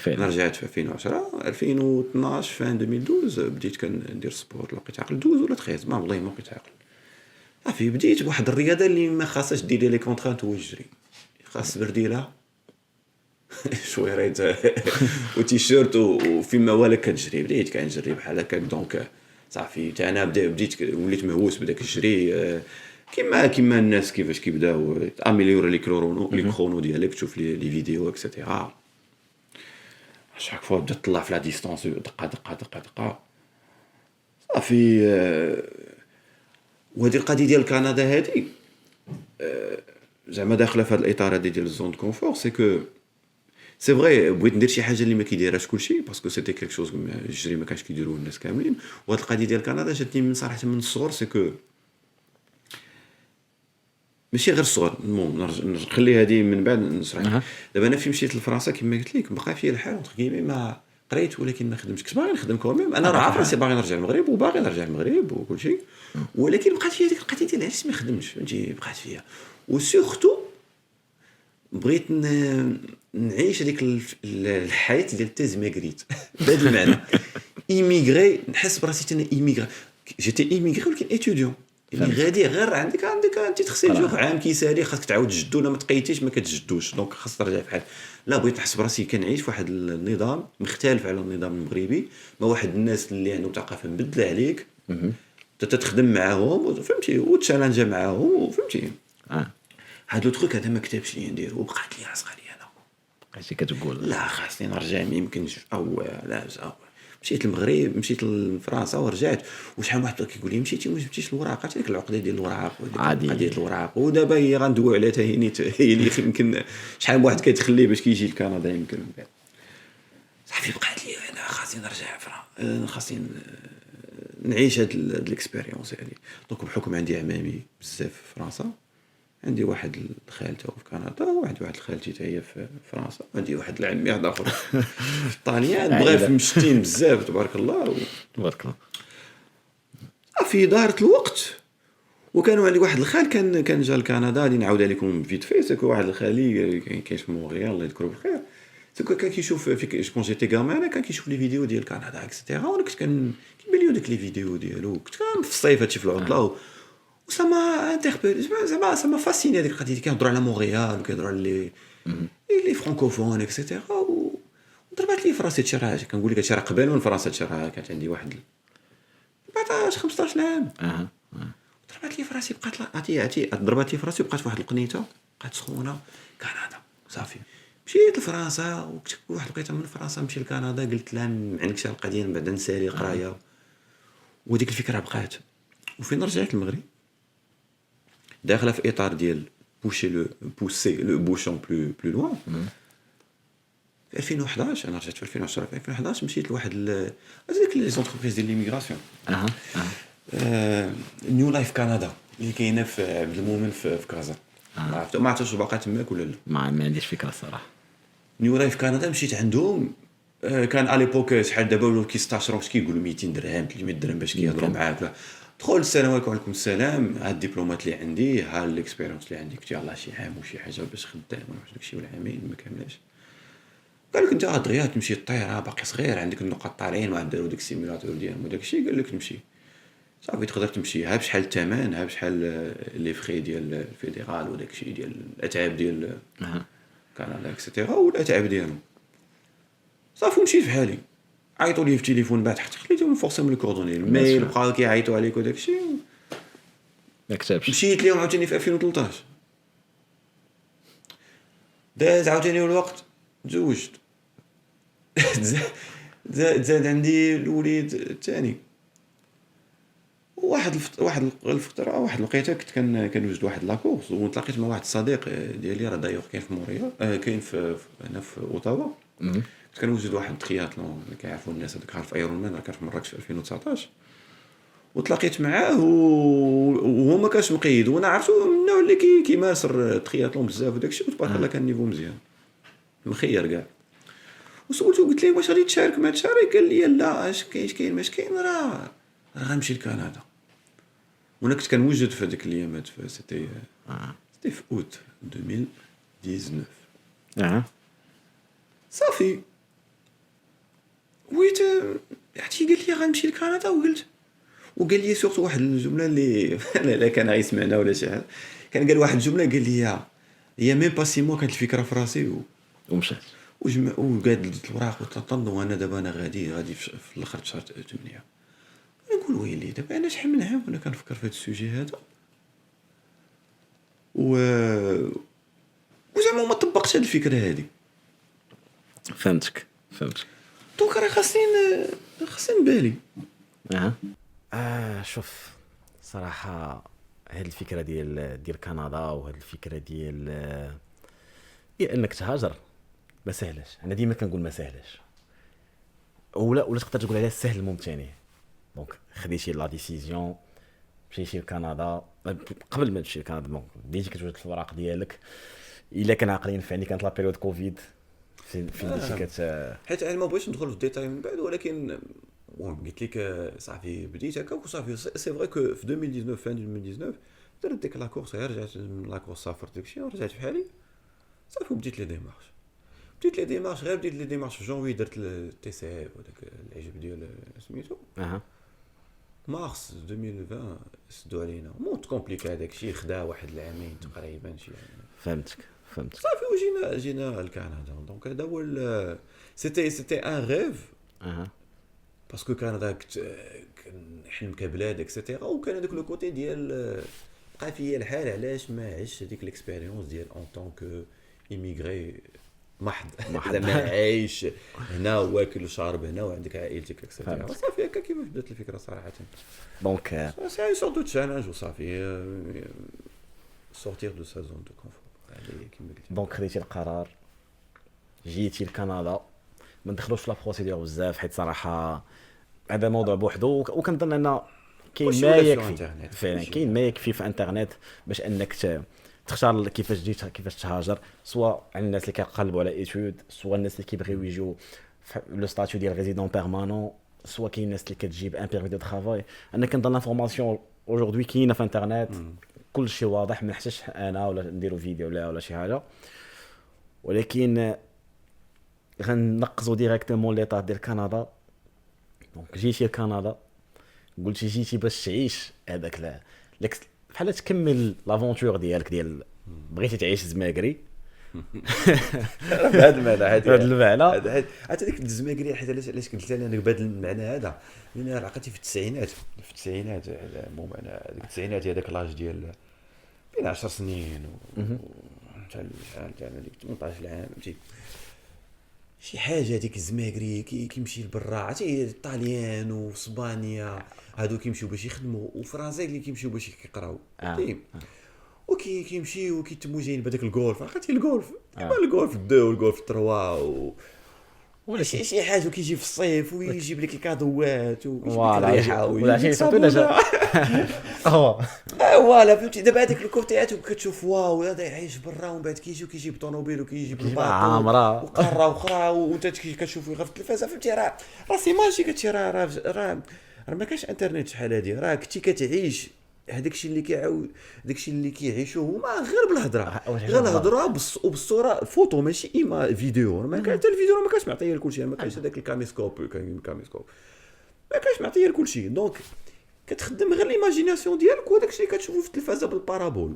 انا رجعت في 2010 2012 في 2012 بديت كندير سبور. لقيت عقل 12 ولا 13 ما والله ما بقيت عقل. صافي بديت بواحد الرياضه اللي ما خاصهاش دير لي كونترانت ويجري، خاص برديله شويريت وتيشيرت وفيما والك كتجري. بديت كنجري بحال هكاك. دونك صافي حتى انا بديت وليت مهووس بداك الجري، كيما الناس كيفاش كيبداو اميليوري لي كرونو ديالك، تشوف لي فيديو اكسيتيرا. شاك فوا بدات تطلع في لا ديستانس دقه دقه دقه دقه. صافي وهذه القضيه ديال كندا هذه زعما داخله في هذا الاطار هذا ديال الزون كونفور. سي كو سي فري بغيت ندير شي حاجه اللي ما كيديرهاش كلشي، باسكو سيتي كيك شوز الجري ما كانش كيديروه الناس كاملين. وهذه القضيه ديال كندا جاتني من صراحه من الصغر. سي كو ماشي غير الصغر، المهم نخلي هذه من بعد نشرح. دابا انا فين مشيت لفرنسا كما قلت لك بقى فيا الحال اونتر كيمي، ما قريت ولكن ما خدمتش. كنت باغي نخدم كوميم، انا راه عارف راسي باغي نرجع للمغرب وباغي نرجع للمغرب وكل شيء، ولكن بقات فيا ديك القضيه ديال علاش ما خدمتش، فهمتي؟ بقات فيا. وسورتو بغيت نعيش هذيك الحياه ديال تيزميغريت بهذا المعنى. ايميغري، نحس براسي انا ايميغري. جيتي ايميغري ولكن اتيديون، يعني غادي غير عندك انت تخسر جوغ عام كيسالي، خاصك تعاود تجدو. لا ما تقيتيش ما كتجدوش، دونك خاص ترجع بحال. لا بغيت نحس براسي كنعيش في واحد النظام مختلف على النظام المغربي، ما واحد الناس اللي عندهم ثقافه مبدله عليك تتخدم معاهم، فهمتي؟ وتشالنجا معاهم، فهمتي؟ هاد لو تروك هذا ما كتبش لي ندير، وبقات لي عصقه لي انا بقيتي كتقول لا خاصني نرجع. ما يمكنش او لا مشيت للمغرب، مشيت لفرنسا ورجعت. وشحال واحد كيقول لي مشيتي وما جبتيش الوراق، هذيك العقده ديال الوراق وديك ديال الوراق. ودابا هي غندويو عليها حتى هي اللي يمكن شحال واحد كيتخليه باش كيجي لكندا يمكن من بعد. صافي بقات لي انا خاصني نرجع خاصني نعيش هاد الاكسبيريونس هذه. دونك بحكم عندي عمامي بزاف في فرنسا، عندي واحد الخال تا في كندا، وعندي واحد خالتي تا هي في فرنسا، عندي واحد العمي واحد اخر في الطاليان. بغا مشتين بزاف تبارك الله تبارك الله. في دارت الوقت. وكانوا عندي واحد الخال كان جا لكندا، غادي نعاود عليكم فيت في. سكو واحد الخالي كاين في مونريال الله يذكره بالخير. سكو كان كيشوف في كون جيتي غامان، انا كان كيشوف لي فيديو ديال كندا اكسيتيرا، وانا كنت كيبان لي ديك لي فيديو ديالو. كنت كان في الصيف هادشي في العطله وسما انتربيل سما فاسيني هذيك القضيه. كيهضروا على مونريال وكيهضروا على لي فرانكوفون اكسيتيرا، وضربات لي في راسي هادشي. راه كنقول لك هادشي راه قبل من فرنسا. هادشي راه كانت عندي واحد 14 15 عام. ضربات لي في راسي، بقات عرفتي ضربات لي في راسي، بقات واحد القنيته بقات سخونه. كندا صافي مشيت لفرنسا وكنت واحد لقيتها من فرنسا نمشي لكندا قلت لها ما عندكش القضيه من بعد نسالي القرايه وديك الفكره بقات. وفين رجعت المغرب داخله في اطار ديال بوسي لو بوشون بلو لوان. في 2011 انا رجعت في 2010 في 2011 مشيت لواحد هذيك لي زونتربريز ديال ليميغراسيون نيو لايف كندا اللي كاينه في عبد المؤمن في كازا. ما عرفتش باقا تماك ولا لا. ما عنديش فكره الصراحه. نيو لايف كندا مشيت عندهم كان على ليبوك شحال دابا ولاو كيستاشروا كيقولوا 200 درهم 300 درهم باش كيهضروا معاك. دخل السلام عليكم وعليكم السلام ها الدبلومات اللي عندي ها الاكسبيريونس اللي عندي قلت يلاه شي عام وشي حاجه باش خدام ولا داكشي ولا عامين ما كاملاش. قال لك انت دغيا تمشي طياره باقي صغير عندك النقط طالعين ما داروا داك السيمولاتور ديالهم وداكشي قال لك تمشي صافي تقدر تمشي ها بشحال الثمن ها بشحال لي فري ديال الفيدرال وداكشي ديال الاتعاب ديال كندا اكسيتيرا والاتعاب ديالهم. صافي مشيت في حالي عيطوا لي في التليفون بعد حتى خليتهم فورسيمون لي كوردوني الميل بقاو كيعيطوا عليك وداكشي ما كتبش. مشيت ليهم عاوتاني في 2013 داز عاوتاني الوقت تزوجت زاد عندي الوليد الثاني. واحد الفتره واحد لقيتها كنت كنوجد واحد لاكورس وتلاقيت مع واحد الصديق ديالي راه دايوغ كاين في موريال كاين في هنا في اوتاوا. كنت كنوجد واحد الترياتلون اللي كيعرفوا الناس هذاك عارف ايرون مان راه كان في مراكش في 2019 وتلاقيت معاه وهو ما كانش مقيد وانا عرفتو من النوع اللي كيمارس الترياتلون بزاف وداكشي وتبارك الله كان نيفو مزيان مخير كاع. وسولته قلت ليه واش غادي تشارك مع الشارك قال لي لا اش كاين ماش كاين راه غنمشي لكندا. وانا كنت كنوجد في هذيك الايامات سيتي في اوت 2019 صافي ويت عرفتي قال لي غنمشي لكندا وقال لي سورتو واحد الجمله اللي لا كان غيسمعنا ولا شي حاجه كان قال واحد الجمله قال لي هي ميم با سي مو كانت الفكره في راسي ومشات وقاد الوراق وتطن وانا دابا انا غادي في الاخر شهر 8 نقول ويلي دابا انا شحال من عام وانا كنفكر في هذا السوجي هذا وزعما ما طبقتش هذه الفكره هذه. فهمتك دونك راه خاصين بالي. شوف صراحه هاد الفكره ديال كندا وهاد الفكره ديال انك تهاجر ما سهلاش. انا ديما كنقول ما سهلاش ولا تقدر تقول عليها سهل ممتنع. دونك خديتي لا ديسيزيون مشيتي لكندا قبل ما تمشي لكندا دونك بديتي كتوجد الوراق ديالك الا كان عاقلين فعني كانت لا بيريود كوفيد في حيت انا ما بغيتش ندخل في الديتاي من بعد ولكن قلت لك صافي بديت هكا وصافي سي فري كو في 2019 فان 2019 درت ديك لاكورس رجعت من لاكورس سافرت داكشي ورجعت في حالي صافي وبديت لي ديمارش غير بديت لي ديمارش في جونوي درت التي سي اف وداك العجب ديال سميتو مارس 2020 سدوا علينا مونت كومبليكا داكشي خدا واحد العامين تقريبا شي فهمتك صافي وجينا لكندا. دونك هذا هو سيتي ان ريف باسكو كندا حلم كبلاد اكسيتيرا وكان هذاك لو كوتي ديال بقى فيا الحال علاش ما عشت هذيك ليكسبيريونس ديال اون طونك ايميغري محض زعما عايش هنا واكل وشارب هنا وعندك عائلتك اكسيتيرا. صافي هكا كيفاش بدات الفكره صراحه. دونك سي سورت دو تشالنج وصافي سورتير دو سا زون دو كونفور كيما قلت. دونك خديتي القرار جيتي لكندا ما ندخلوش في لا بروسيدور بزاف حيت صراحه هذا موضوع بوحدو وكنظن ان كاين ما يكفي فعلا كاين ما يكفي في انترنت باش انك تختار كيفاش جيت كيفاش تهاجر سواء على الناس اللي كيقلبوا على ايتود سواء الناس اللي كيبغيو يجيو لو ستاتيو ديال ريزيدون بيرمانون سواء كاين الناس اللي كتجيب ان بيرمي دو ترافاي. انا كنظن لافورماسيون اوجوردي كاينه في انترنت كل شيء واضح ما نحتاجش انا ولا نديرو فيديو ولا شي حاجه ولكن غننقزوا ديريكتومون ليطار ديال كندا. دونك جيتي لكندا قلتي جيتي باش تعيش هذاك بحال تكمل لافونتور ديال بغيتي تعيش زماكري بهذا المعنى هذا المعنى حتى ديك الزماكري حيت علاش قلت لي انا بهذا المعنى هذا لان عقلتي في التسعينات المهم انا ديك التسعينات هذاك لاج ديال بين 10 سنين تاع شحال تاع هذيك 18 عام فهمتي شي حاجه هذيك الزماكري كيمشي لبرا عرفتي الطاليان واسبانيا هادو كيمشيو باش يخدموا وفرنسا اللي كيمشيو باش يقراو فهمتي كيمشيو كيتموا جايين بهذاك الجولف عرفتي الجولف كيما الجولف 2 والجولف 3 ولا شي حاجه كيجي في الصيف ويجيب لك الكادوات ولا شي صوتو لا فوالا فهمتي دابا هذيك الكوتيات وكتشوف واو هذا يعيش برا ومن بعد كيجيب طونوبيل وكيجيب الباطو عامره وقاره اخرى وانت كتشوف في التلفازه فهمتي راه سي ماشي كتشي راه ما كاينش انترنت شحال هادي راه كنتي كتعيش هذاك الشيء اللي كيعاود داك الشيء اللي كيعيشوه هما غير بالهضره غير الهضره وبالصوره فوتو ماشي اما فيديو ما كاين حتى الفيديو ما كاش معطيه لكل شيء ما كاينش هذاك الكاميسكوب ما كاش معطيه لكل شيء دونك كتخدم غير ليماجيناسيون ديالك وداك الشيء كتشوفه في التلفازه بالبارابول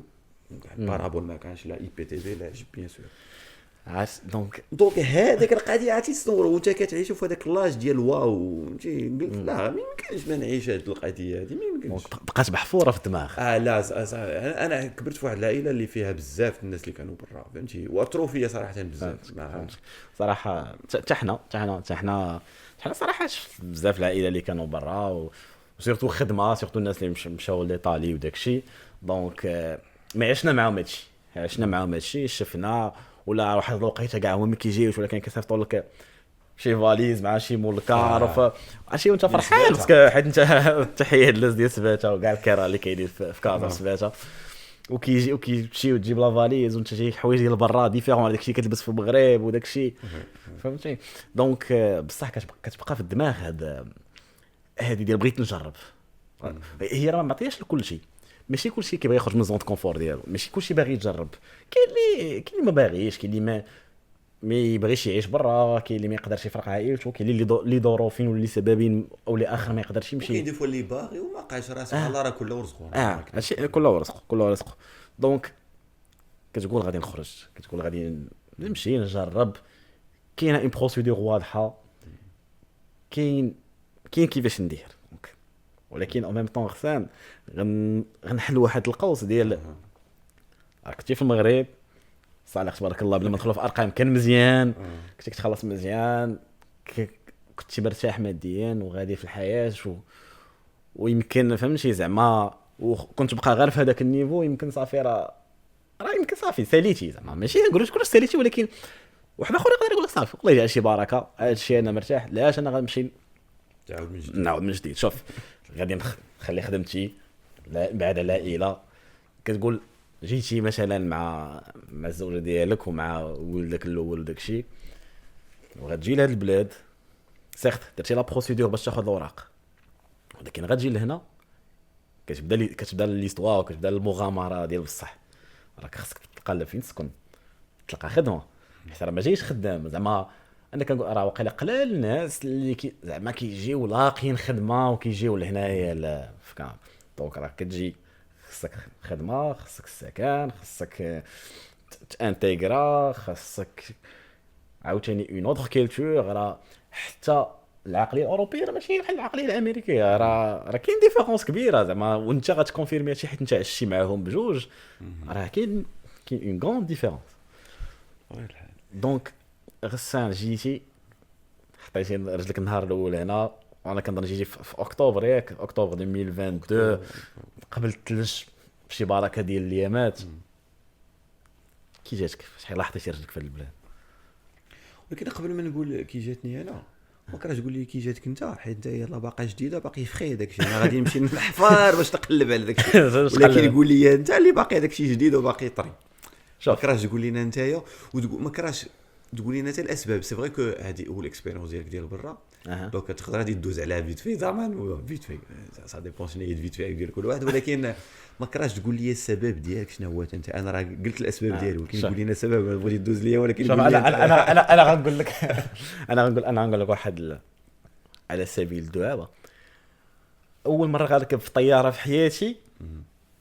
البارابول ما كانش لا اي بي تي في لا جي بيان سور دونك هذيك القضيه عرفتي تصور وانت كتعيش في هذاك لاج ديال واو فهمتي قلت لا ما يمكنش ما نعيش هذه القضيه هذه ما يمكنش بقات محفوره في الدماغ لا انا كبرت في واحد العائله اللي فيها بزاف الناس اللي كانوا برا فهمتي واطروفيا صراحه بزاف صراحه حنا صراحه بزاف العائله اللي كانوا برا وسيرتو خدمه سيرتو الناس اللي مشاو لإيطالي وداك الشيء دونك ما عشنا معاهم هادشي شفنا ولا واحد الوقيته كاع هما ما كيجيوش ولا كان كيصيفطوا لك شي فاليز مع شي مولكار عرفتي وانت فرحان باسكو حيت انت تحيه الناس ديال سباته وكاع الكرا اللي كاينين في كازا سباته وكيمشي وتجيب لا فاليز وانت جاي حوايج ديال برا ديفيرون على داكشي كتلبس في المغرب وداكشي فهمتي دونك بصح كتبقى في الدماغ هذه ديال بغيت نجرب هي راه ما معطياش لكل شيء ماشي كلشي كيبغي يخرج من زون كونفور ديالو ماشي كلشي باغي يجرب كاين اللي ما باغيش كاين اللي ما يبغيش يعيش برا كاين اللي ما يقدرش يفرق عائلته كاين اللي ظروفين ولا سببين او لاخر ما يقدرش يمشي كاين دي فوا اللي باغي وما قاش راسه الله راه كله ورزقه ماشي كله رزق دونك كتقول غادي نخرج كتقول غادي نمشي نجرب كاينه اون بروسيدور واضحه كاين كيفاش ندير ولكن او ميم طون غسان غنحل واحد القوس ديال كنتي في المغرب صالح تبارك الله بلا ما ندخلوا في ارقام كان مزيان كنتي كتخلص مزيان كنتي مرتاح ماديا وغادي في الحياه ويمكن فهمتي زعما وكنت بقى غير في هذاك النيفو يمكن صافي راه يمكن صافي ساليتي زعما ماشي نقول لك كلش ساليتي ولكن واحد اخر يقدر يقول لك صافي والله جا شي بركه هذا الشيء انا مرتاح لاش انا غنمشي نعاود من جديد شوف غادي نخلي خدمتي بعد العائله كتقول جيتي مثلا مع الزوجه ديالك ومع ولدك الاول داكشي وغتجي لهاد البلاد سيغت درتي لا بروسيدور باش تاخذ الاوراق ولكن غتجي لهنا كتبدا ليستوار وكتبدا المغامره ديال بصح راك خصك تقلب فين تسكن تلقى خدمه حيت راه ما جايش خدام زعما انا كنقول راه واقيلا قلال الناس اللي زعما كيجيو لاقين خدمه وكيجيو لهنايا في كامب دونك راه كتجي خصك خدمه خصك السكن خصك تانتيغرا خصك عاوتاني اون اوتر كولتور راه حتى العقليه الاوروبيه راه ماشي بحال العقليه الامريكيه راه كاين ديفيرونس كبيره زعما وانت غتكونفيرمي هادشي حيت انت عشتي معاهم بجوج راه كاين اون غون ديفيرونس دونك غسان جيتي حطيتي رجلك النهار الاول هنا وانا كنظن جيتي في اكتوبر ياك اكتوبر 2022 قبل الثلج بشي بركه ديال الايامات كي جاتك شحال لاحظتي رجلك في البلاد ولكن قبل ما نقول كي جاتني انا ما كرهتش تقول لي كي جاتك انت حيت انت يلاه باقا جديده باقي فخي داكشي انا غادي نمشي نحفر باش تقلب على داكشي ولكن يقول لي انت اللي باقي داكشي جديد وباقي طري ما كرهتش تقول لنا نتايا ما كرهتش تقول لنا حتى الاسباب سي فري كو هذه هو الاكسبيريونس ديالك ديال برا دونك تقدر غادي دوز عليها فيت في زعما فيت في سا ديبون شنو هي فيت في ديال كل واحد ولكن ما كرهتش تقول لي السبب ديالك شنو هو انت انا راه قلت الاسباب ديالي ولكن قول لنا سبب بغيتي دوز ليا ولكن انا غنقول لك انا غنقول لك واحد على سبيل الدعابه اول مره غنركب في طياره في حياتي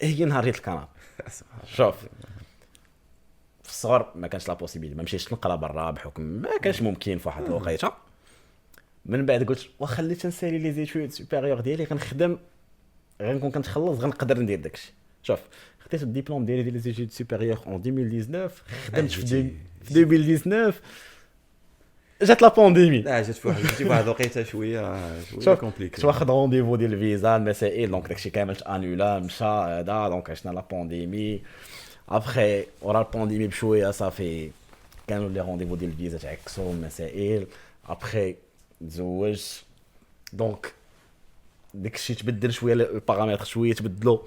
هي نهار ديال الكنار شوف في الصغر ما كانش لا بوسيبيليتي ما مشيتش نقرا برا بحكم ما كانش ممكن في واحد الوقيته من بعد قلت واخا اللي تنسالي لي زيتود سوبيريور ديالي غنخدم غنكون كنتخلص غنقدر ندير داكشي شوف خديت الدبلوم ديالي ديال لي زيتود سوبيريور اون 2019 خدمت في جيتي في 2019 جات لا بانديمي. لا جات في واحد الوقيته شويه شوف كومبليكي. كنت واخد رونديفو ديال الفيزا المسائل دونك داكشي كامل انولا مشى هذا دونك عشنا لا بانديمي ابخي ورا البانديمي بشويه صافي كانوا لي رونديفو ديال الفيزا تعكسوا المسائل ابخي تزوجت دونك داكشي تبدل شويه البارامتر شويه تبدلوا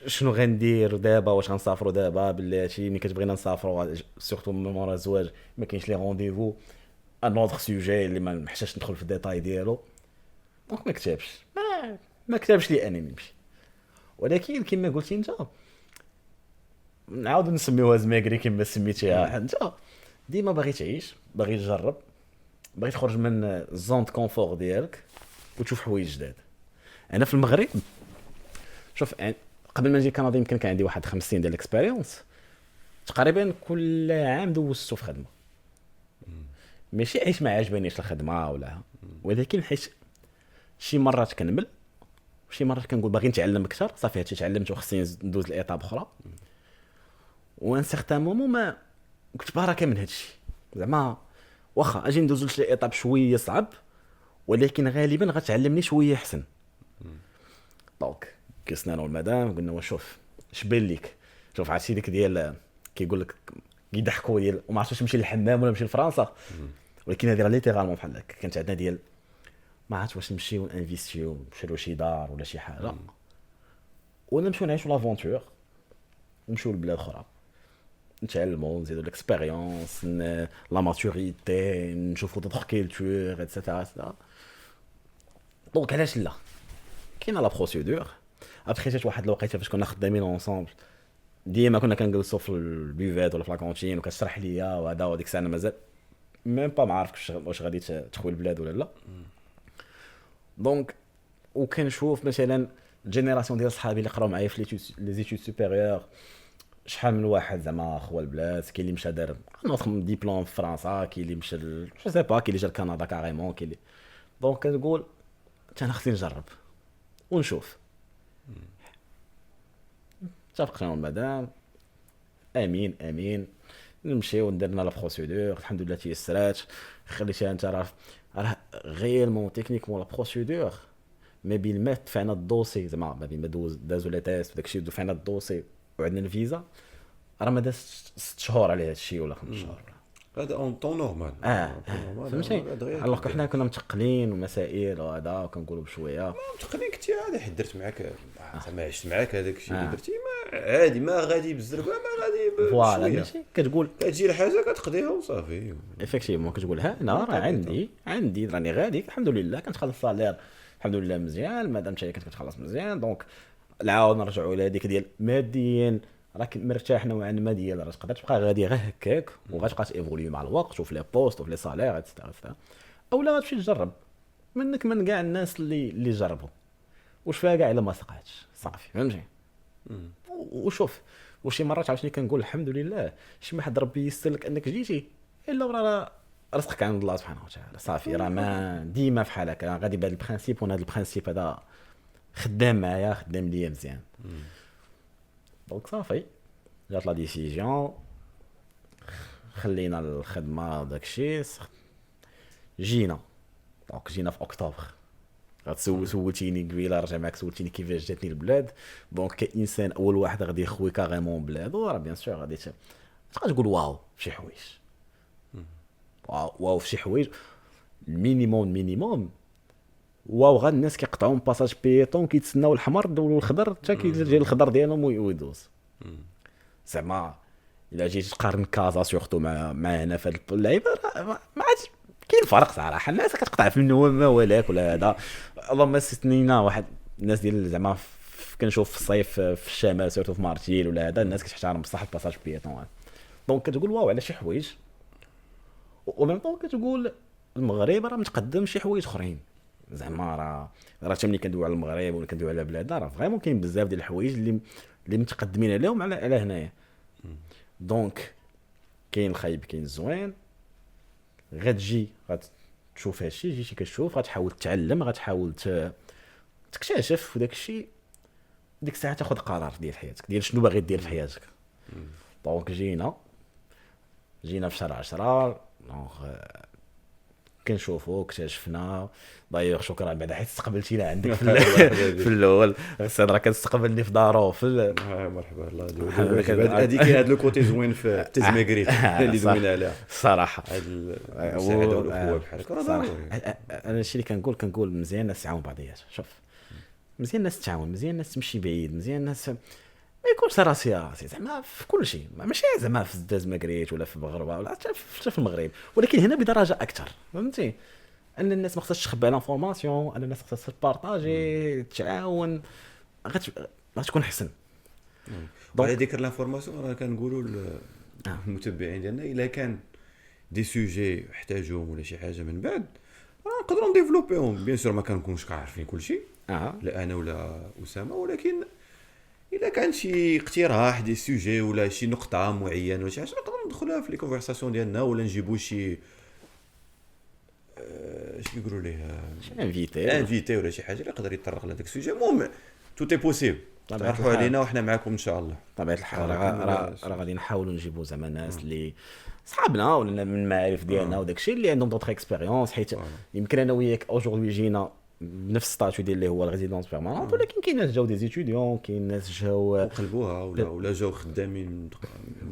شنو غندير دابا واش غنسافروا دابا بلاتي ملي كتبغينا نسافروا سورتو من مورا الزواج ما كاينش لي رونديفو ان اوتر سوجي اللي ما محتاجش ندخل في الديتاي ديالو دونك ما كتبش لي انني نمشي. ولكن كما قلتي انت نعاود نسميوها زماكري كما سميتيها انت ديما باغي تعيش باغي تجرب باغي تخرج من الزون كونفور ديالك وتشوف حوايج جداد. انا في المغرب شوف قبل ما نجي كندا يمكن كان عندي واحد 5 سنين ديال الاكسبيريونس تقريبا كل عام دوزتو في خدمه ماشي حيت ما عجبنيش الخدمه ولا ولكن حيت شي مرات كنمل وشي مرات كنقول باغي نتعلم اكثر صافي هادشي تعلمت وخصني ندوز الايطاب اخرى وان سيغتان مومون ما كنت باركه من هادشي زعما واخا اجي ندوز لشي ايطاب شويه صعب ولكن غالبا غتعلمني شويه احسن. دونك كيسنا انا والمدام قلنا واش شوف اش بان ليك شوف عرفتي ديك ديال كيقول لك كيضحكوا ديال وما عرفتش نمشي للحمام ولا نمشي لفرنسا ولكن هذه ليترالمون بحال هكا كانت عندنا ديال ما عرفت واش نمشيو انفيستيو نشريو شي دار ولا شي حاجه ولا نمشيو نعيشوا لافونتور نمشيو لبلاد اخرى نتعلموا نزيدوا ليكسبيريونس لا ماتوريتي نشوفوا دوطخ كولتور ايتترا ايتترا. دونك علاش لا كاينه لا بروسيدور ابخي جات واحد الوقيته فاش كنا خدامين اونصومبل ديما كنا كنجلسوا في البيفات ولا في لاكونتين وكتشرح ليا وهذا وديك الساعه انا مازال ميم با ما عارفش واش غادي تخوي البلاد ولا لا. دونك وكنشوف مثلا الجينيراسيون ديال صحابي اللي قراو معايا في لي زيتود سوبيريور شحال من واحد زعما خوا البلاد كاين اللي مشى دار نوتر ديبلوم في فرنسا كاين اللي مشى جو سي با كاين اللي جا لكندا كاريمون كاين اللي دونك كتقول انا خصني نجرب ونشوف. اتفقنا مع المدام امين نمشيو نديرنا لا بروسيدور الحمد لله تيسرات خليتيها انت راه غيالمون تكنيكمون لا بروسيدور ما بين ما دفعنا الدوسي زعما ما بين ما دازو لي تيست وداكشي دفعنا الدوسي وعندنا الفيزا راه ما داز 6 شهور على هادشي ولا 5 شهور هذا اون طون نورمال فهمتي alors حنا كنا متقلين ومسائل وهذا وكنقولوا بشويه متقلين كنتي عادي حدرت معاك زعما عشت معاك هذاك الشيء اللي درتي ما عادي ما غادي بالزربه ما غادي فوالا ماشي كتقول كتجي الحاجه كتقضيها وصافي ايفيكتيفمون كتقول ها انا راه عندي راني غادي الحمد لله كنتخلص الصالير الحمد لله مزيان مادام حتى هي كانت كتخلص مزيان دونك العاود نرجعوا لهذيك ديال ماديا راك مرتاح نوعا ما ديال راه تقدر تبقى غادي غير هكاك وغتبقى تيفولي مع الوقت شوف لي بوست وفي لي صالير ايتترا اولا غتمشي تجرب منك من كاع الناس اللي جربوا واش فيها كاع الا ما ثقاتش صافي فهمتي. وشوف وشي مرات عاوتاني كنقول الحمد لله شي ما حد ربي يسر لك انك جيتي الا راه رزقك عند الله سبحانه وتعالى صافي راه ما ديما في حالك غادي بهذا البرانسيپ وهذا البرانسيپ هذا خدام معايا خدام ليا مزيان. دونك صافي جات لا ديسيجن خلينا الخدمه داكشي جينا دونك جينا في اكتوبر سولتيني قبيله رجع معك سولتيني كيفاش جاتني البلاد دونك كانسان اول واحد غادي يخوي كاريمون بلادو راه بيان سور غادي تبقى تقول واو فشي حوايج واو فشي حوايج المينيموم واو غا الناس كيقطعوا باساج بيتون كيتسناو الحمر والخضر حتى كيجي الخضر ديالهم ويدوز زعما الا جيت تقارن كازا سورتو مع هنا في هاد اللعيبه ما عادش كاين فرق صراحه الناس كتقطع في النوم ولاك ولا هذا اللهم استثنينا واحد الناس ديال زعما كنشوف في الصيف في الشمال سورتو في مارتيل ولا هذا الناس كتحترم بصح الباساج بيتون دونك كتقول واو على شي حوايج ومن طون كتقول المغرب راه متقدم شي حوايج اخرين زعما راه ملي كندوي على المغرب ولا كندوي على بلادنا راه فريمون كاين بزاف ديال الحوايج اللي متقدمين عليهم على هنايا. دونك كاين الخايب كاين الزوين غتجي غتشوف هادشي جيتي كتشوف غتحاول تتعلم غتحاول تكتشف وداك الشيء ديك الساعه تاخذ قرار ديال حياتك، ديال شنو باغي دير في حياتك. دونك جينا في شهر 10. دونك كنشوفوا اكتشفنا. دايوغ شكرا بعدا حيت استقبلتينا عندك في الاول. السيد راه كتستقبلني في دارو في مرحبا الله يجزاك. هذيك هذا لو كوتي زوين في التزماكريت اللي دوينا عليها الصراحه. هذا المساعده والاخوه بحال هكا ضروري. انا الشيء اللي كنقول مزيان الناس تعاون بعضياتها. شوف مزيان الناس تعاون، مزيان الناس تمشي بعيد، مزيان الناس ما يكونش راسي زعما في كل شيء، ماشي زعما في الدزماكريت ولا في المغرب ولا حتى في المغرب، ولكن هنا بدرجه اكثر. فهمتي ان الناس ما خصهاش تخبى لانفورماسيون، ان الناس خصها تبارطاجي تعاون، غتكون احسن. على ذكر لانفورماسيون راه كنقولوا للمتبعين ديالنا الا كان دي سوجي احتاجوهم ولا شي حاجه من بعد نقدروا نديفلوبيهم. بيان سور ما كنكونش كعارفين كل شيء لا انا ولا اسامه، ولكن الا كان شي اقتراح دي سوجي ولا شي نقطه معينه ولا شي حاجه نقدروا ندخلوها في لي كونفرساسيون ديالنا، ولا نجيبوا شي شنو يقولوا ليه انفيتي ولا شي حاجه اللي يقدر يتطرق لهذاك السوجي. المهم تو تي بوسيبل، تعرفوا علينا وحنا معكم ان شاء الله. طبيعه الحال راه غادي نحاولوا نجيبوا زعما ناس اللي صحابنا ولا من المعارف ديالنا وداك الشيء اللي عندهم دوطخ اكسبيريونس، حيت يمكن انا وياك اوجوردي جينا بنفس ستاتيو ديال اللي هو الريزيدونس بيرمانونت، ولكن كاين ناس جاو دي زيتيديون، كاين ناس جاو قلبوها ولا جاو خدامين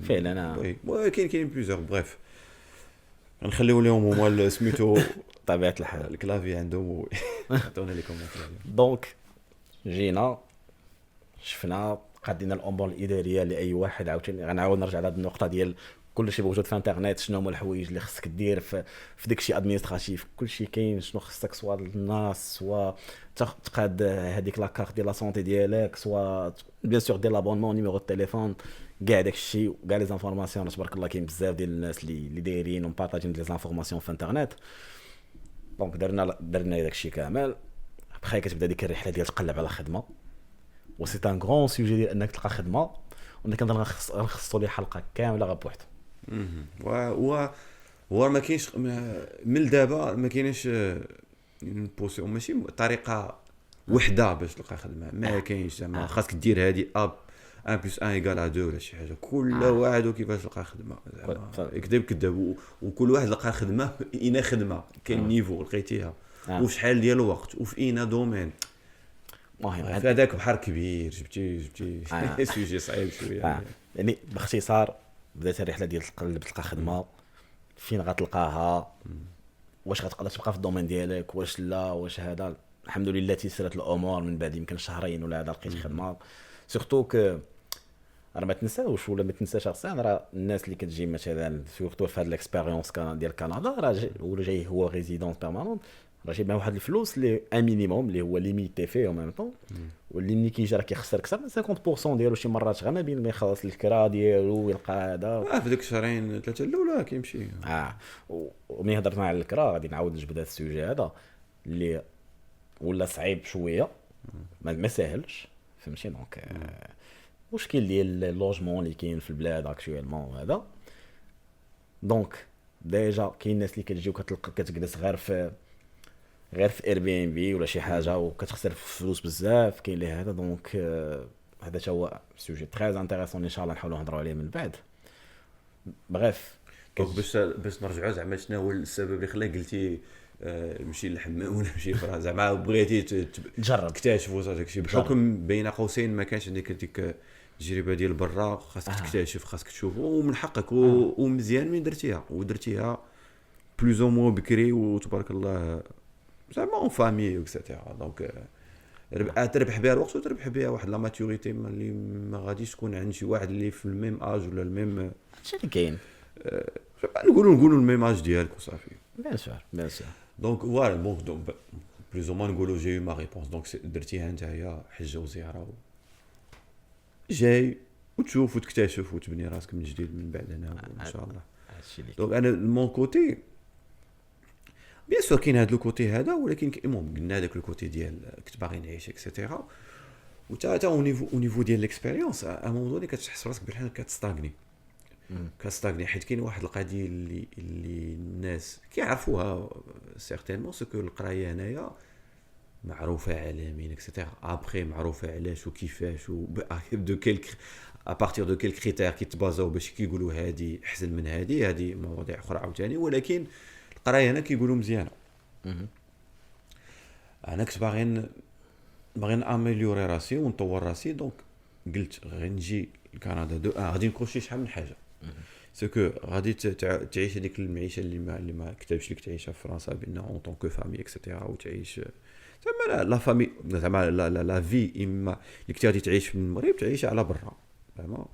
فعلا. كاين بليزيور. بريف نخليو لهم هما سميتو طبيعه الحال الكلافي عندهم عطونا لي كومونتير. دونك جينا شفنا قادينا الامور الاداريه لاي واحد. عاوتاني غنعاود نرجع لهاد النقطه ديال كل شيء موجود في الانترنت. شنو هما الحوايج اللي خصك دير في داك الشيء ادمينستراتيف، كل شيء كاين. شنو خصك سوا الناس، سوا تقاد هذيك لاكارت ديال لا سونتي ديالك، سوا بيان سور ديال لابونمون، نيميرو التليفون، كاع داك الشيء وكاع لي زانفورماسيون. تبارك الله كاين بزاف ديال الناس اللي دايرين ومبارطاجين لي زانفورماسيون في الانترنت. دونك درنا داك الشيء كامل. بخاي كتبدا ديك الرحله ديال تقلب على خدمه، و سي ان غران سوجي ديال انك تلقى خدمه. وانا كنظن نخصصوا ليه حلقه كامله غير بوحدو. و ما كاينش من دابا ما كاينش نبوسي ماشي طريقه وحده باش تلقى خدمه. ما كاينش زعما خاصك دير هذه اب 1+1=2 ولا شي حاجه. كل واحد وكيفاش لقى خدمه زعما كذب وكل واحد لقى خدمه اين خدمه كاين نيفو لقيتيها وشحال ديال الوقت وفي اين دومين. المهم هذاك بحر كبير جبتي سوجي صعيب شويه. يعني باختصار بدات الرحله ديال تلقى خدمه. فين غتلقاها؟ واش غتقدر تبقى في الدومين ديالك واش لا؟ واش هذا؟ الحمد لله تيسرت الامور من بعد يمكن شهرين ولا هذا لقيت خدمه. سورتو ك راه ما تنساوش ولا ما تنساش اصلا راه الناس اللي كتجي مثلا سورتو في هاد الاكسبيريونس ديال كندا راه ولا جاي هو ريزيدونس بيرمانونت، راه جايب معاه واحد الفلوس اللي ان مينيموم اللي هو ليميتي فيه او ميم طون، واللي ملي كيجي راه كيخسر اكثر من 50% ديالو شي مرات غير ما بين ما يخلص الكرا ديالو ويلقى هذا في ديك الشهرين ثلاثه الاولى كيمشي. وملي هضرنا على الكرا غادي نعاود نجبد هذا السوجي هذا اللي ولا صعيب شويه ما ساهلش. فهمتي؟ دونك مشكل ديال اللوجمون اللي كاين في البلاد اكطوالمون هذا. دونك ديجا كاين الناس اللي كتجي وكتلقى كتجلس غير في اير بي ام بي ولا شي حاجه وكتخسر فلوس بزاف. كاين اللي هذا. دونك هذا تا هو سوجي تري انتريسون ان شاء الله نحاولوا نهضروا عليه من بعد. بغيف باش نرجعوا زعما شنو هو السبب اللي خلاه قلتي مشي للحمام ولا مشي فرا زعما بغيتي تجرب تكتشفوا داك الشيء بحكم بين قوسين ما كانش عندك ديك التجربه ديال برا. خاصك تكتشف، خاصك تشوف ومن حقك ومزيان من درتيها بلوز او مو بكري وتبارك الله زعما اون فامي اكسيتيرا. دونك تربح بها الوقت وتربح بها واحد لا ماتوريتي اللي ما غاديش تكون عند شي واحد اللي في الميم اج ولا الميم شنو اللي كاين نقولوا الميم اج ديالك وصافي. بيان سور دونك فوالا دونك بلوز او مو نقولوا جاي ما ريبونس. دونك درتيها نتايا حجه وزياره جاي وتشوف وتكتشف وتبني راسك من جديد من بعد هنا ان شاء الله. دونك انا مون كوتي بيان سور كاين هذا الكوتي هذا، ولكن المهم قلنا هذاك الكوتي ديال كنت باغي نعيش اكسيتيرا. وتا او نيفو ديال ليكسبيريونس ا مون دوني كتحس راسك بحال كتستاغني حيت كاين واحد القضيه اللي الناس كيعرفوها سيغتينمون سكو القرايه هنايا معروفه عالميا اكسيتيرا. ابخي معروفه علاش وكيفاش دو كيل ابارتير دو كيل كريتير كيتبازاو باش كيقولوا هادي احسن من هادي مواضيع اخرى عاوتاني. ولكن القرايه هنا كيقولوا مزيانه. انا كنت باغي ناميليوري راسي ونطور راسي. دونك قلت غادي نجي لكندا غادي نكروشي شحال من حاجه. سكو غادي تعيش هذيك المعيشه اللي ما كتبش لك تعيشها في فرنسا بان اون طون كو فامي اكسيتيرا وتعيش زعما لا فامي زعما لا في اما اللي كنتي غادي تعيش في المغرب تعيش على برا زعما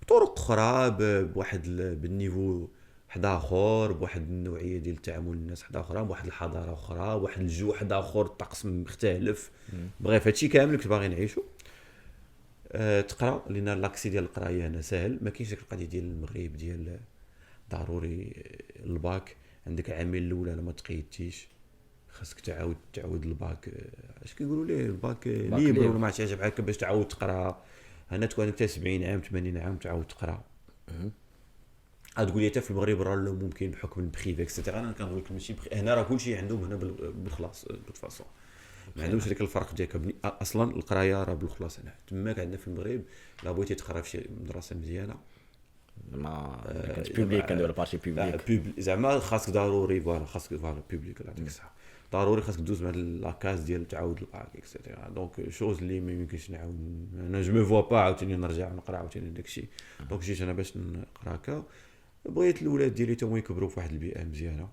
بطرق اخرى بواحد بالنيفو حدا اخر بواحد النوعيه ديال التعامل الناس حدا اخرى بواحد الحضاره اخرى بواحد الجو حدا اخر الطقس مختلف. بغيت هادشي كامل كنت باغي نعيشو. تقرا لان لاكسي ديال القرايه هنا ساهل. ما كاينش ديك القضيه ديال المغرب ديال ضروري الباك عندك عامين الاولى لما تقيدتيش خاصك تعاود الباك. اش كيقولوا ليه الباك ليبر ولا ما عرفتش عجبك باش تعاود تقرا. هنا تكون انت 70 عام 80 عام تعاود تقرا. تقول لي حتى في المغرب راه ممكن بحكم البريفي اكسيتيرا. انا كنقول لك ماشي هنا راه كلشي عندهم هنا بالخلاص بالفاصون ما عندهمش ديك الفرق ديالك اصلا القرايه راه بالخلاص. هنا تماك عندنا في المغرب لا بغيتي تقرا في شي مدرسه مزيانه ما كانت بوبليك كندير بارتي بوبليك زعما خاصك ضروري فوالا خاصك فوالا بوبليك ولا ديك الصح ضروري خاصك دوز مع لاكاز ديال تعاود الباك اكسيتيرا. دونك شوز اللي ما يمكنش نعاود انا جو مو فوا با عاوتاني نرجع نقرا عاوتاني داكشي. دونك جيت انا باش نقرا هكا. بغيت الاولاد ديالي تما يكبروا في واحد البيئه مزيانه.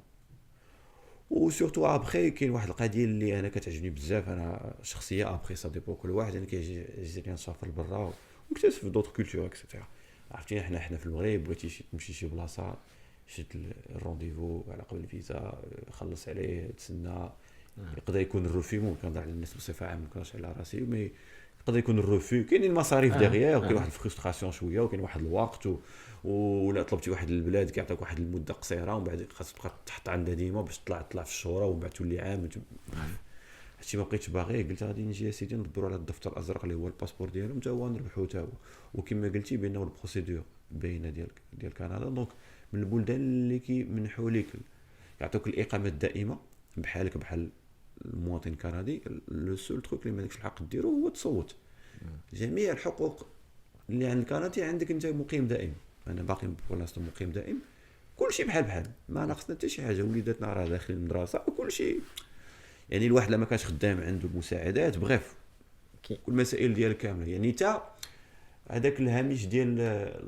وسورتو ابخي كاين واحد القضيه اللي انا كتعجبني بزاف انا شخصيه. ابخي سا ديبو كل واحد انا كيجيني نسافر لبرا ونكتشف دوطر كولتور اكسيتيرا. عرفتي حنا في المغرب بغيتي تمشي شي بلاصه شد الرونديفو على قبل الفيزا خلص عليه تسنى. يقدر يكون الروفي ممكن كنهضر على الناس بصفه عامه مكنهضرش على راسي مي يقدر يكون الروفي كاينين المصاريف ديغيير وكاين واحد الفرستراسيون شويه وكاين واحد الوقت ولا طلبتي واحد البلاد كيعطيك واحد المده قصيره ومن بعد خاصك تبقى تحط عندها ديما باش تطلع في الشهره ومن بعد تولي عام. هادشي ما بقيتش باغي. قلت غادي نجي يا سيدي ندبروا على الدفتر الازرق اللي هو الباسبور ديالهم حتى هو نربحو حتى هو. وكما قلتي بانه البروسيدور باينه ديال كندا. دونك من البلدان اللي كيمنحوا لك يعطوك الاقامه الدائمه بحالك بحال المواطن الكندي. لو سول تروك اللي مالكش الحق ديرو هو تصوت. جميع الحقوق اللي عند الكندي عندك انت مقيم دائم. انا باقي بلاصتو مقيم دائم. كلشي بحال ما ناقصنا حتى شي حاجه. وليداتنا راه داخلين المدرسه كلشي يعني الواحد لما كانش خدام عنده المساعدات بغيف كل المسائل ديال كامله يعني تا هذاك الهامش ديال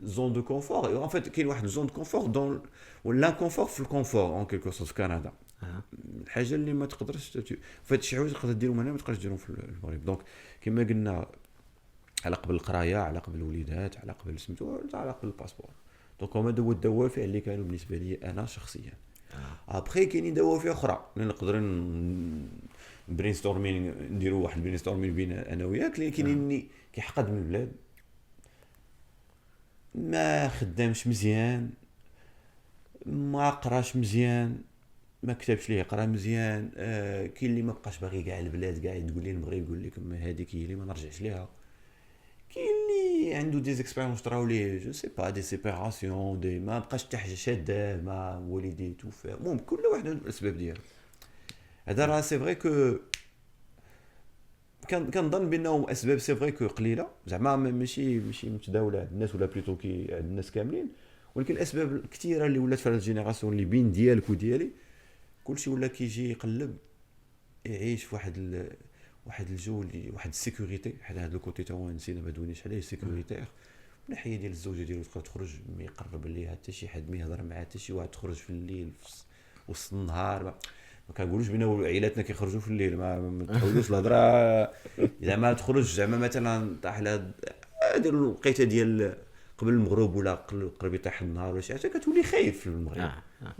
زون دو كونفور. ان فيت كاين واحد زون دو كونفور دون ولا كونفور في الكونفور اون كيلكو سورت في كندا. الحاجه اللي ما تقدرش فهاد شي حوايج تقدر ديرهم هنا ما تقدرش ديرهم في المغرب. دونك كما قلنا على قبل القرايه على قبل الوليدات على قبل سميتو على قبل الباسبور. دونك هما هو الدوافع اللي كانوا بالنسبه لي انا شخصيا. ابخي كاينين دوافع اخرى اللي نقدر برين ستورمين نديروا واحد برين ستورمين بين انا وياك. اللي كاينين كيحقد من البلاد ما خدامش مزيان ما قراش مزيان ما كتبش ليه قرا مزيان. كاين اللي ما بقاش باغي كاع البلاد كاع تقول لي المغرب يقول لك هذيك هي اللي ما نرجعش ليها. كاين اللي عنده دي زيكسبيريونس طراو ليه جو سي با دي سيباراسيون دي ما بقاش حتى حاجه شاده ما والديه توفى. المهم كل واحد عنده الاسباب ديالو. هذا راه سي فري كو كنظن بانه اسباب سي فري كو قليله زعما ماشي متداوله عند الناس ولا بليتو كي عند الناس كاملين. ولكن الاسباب الكثيره اللي ولات في هذه الجينيراسيون اللي بين ديالك وديالي كلشي ولا كيجي يقلب يعيش في واحد الجو اللي واحد السيكوريتي. حتى هذا الكوتي تا هو نسينا ما دونيش عليه سيكوريتير من ناحيه ديال الزوجه ديالو تقدر تخرج ما يقرب ليها حتى شي حد ما يهضر معها حتى شي واحد تخرج في الليل في وسط النهار ما كنقولوش بينا عائلاتنا كيخرجوا في الليل ما تحاولوش الهضره زعما تخرج زعما مثلا طاح لها ديروا الوقيته ديال قبل المغرب ولا قرب يطيح النهار ولا شي حاجه كتولي خايف في المغرب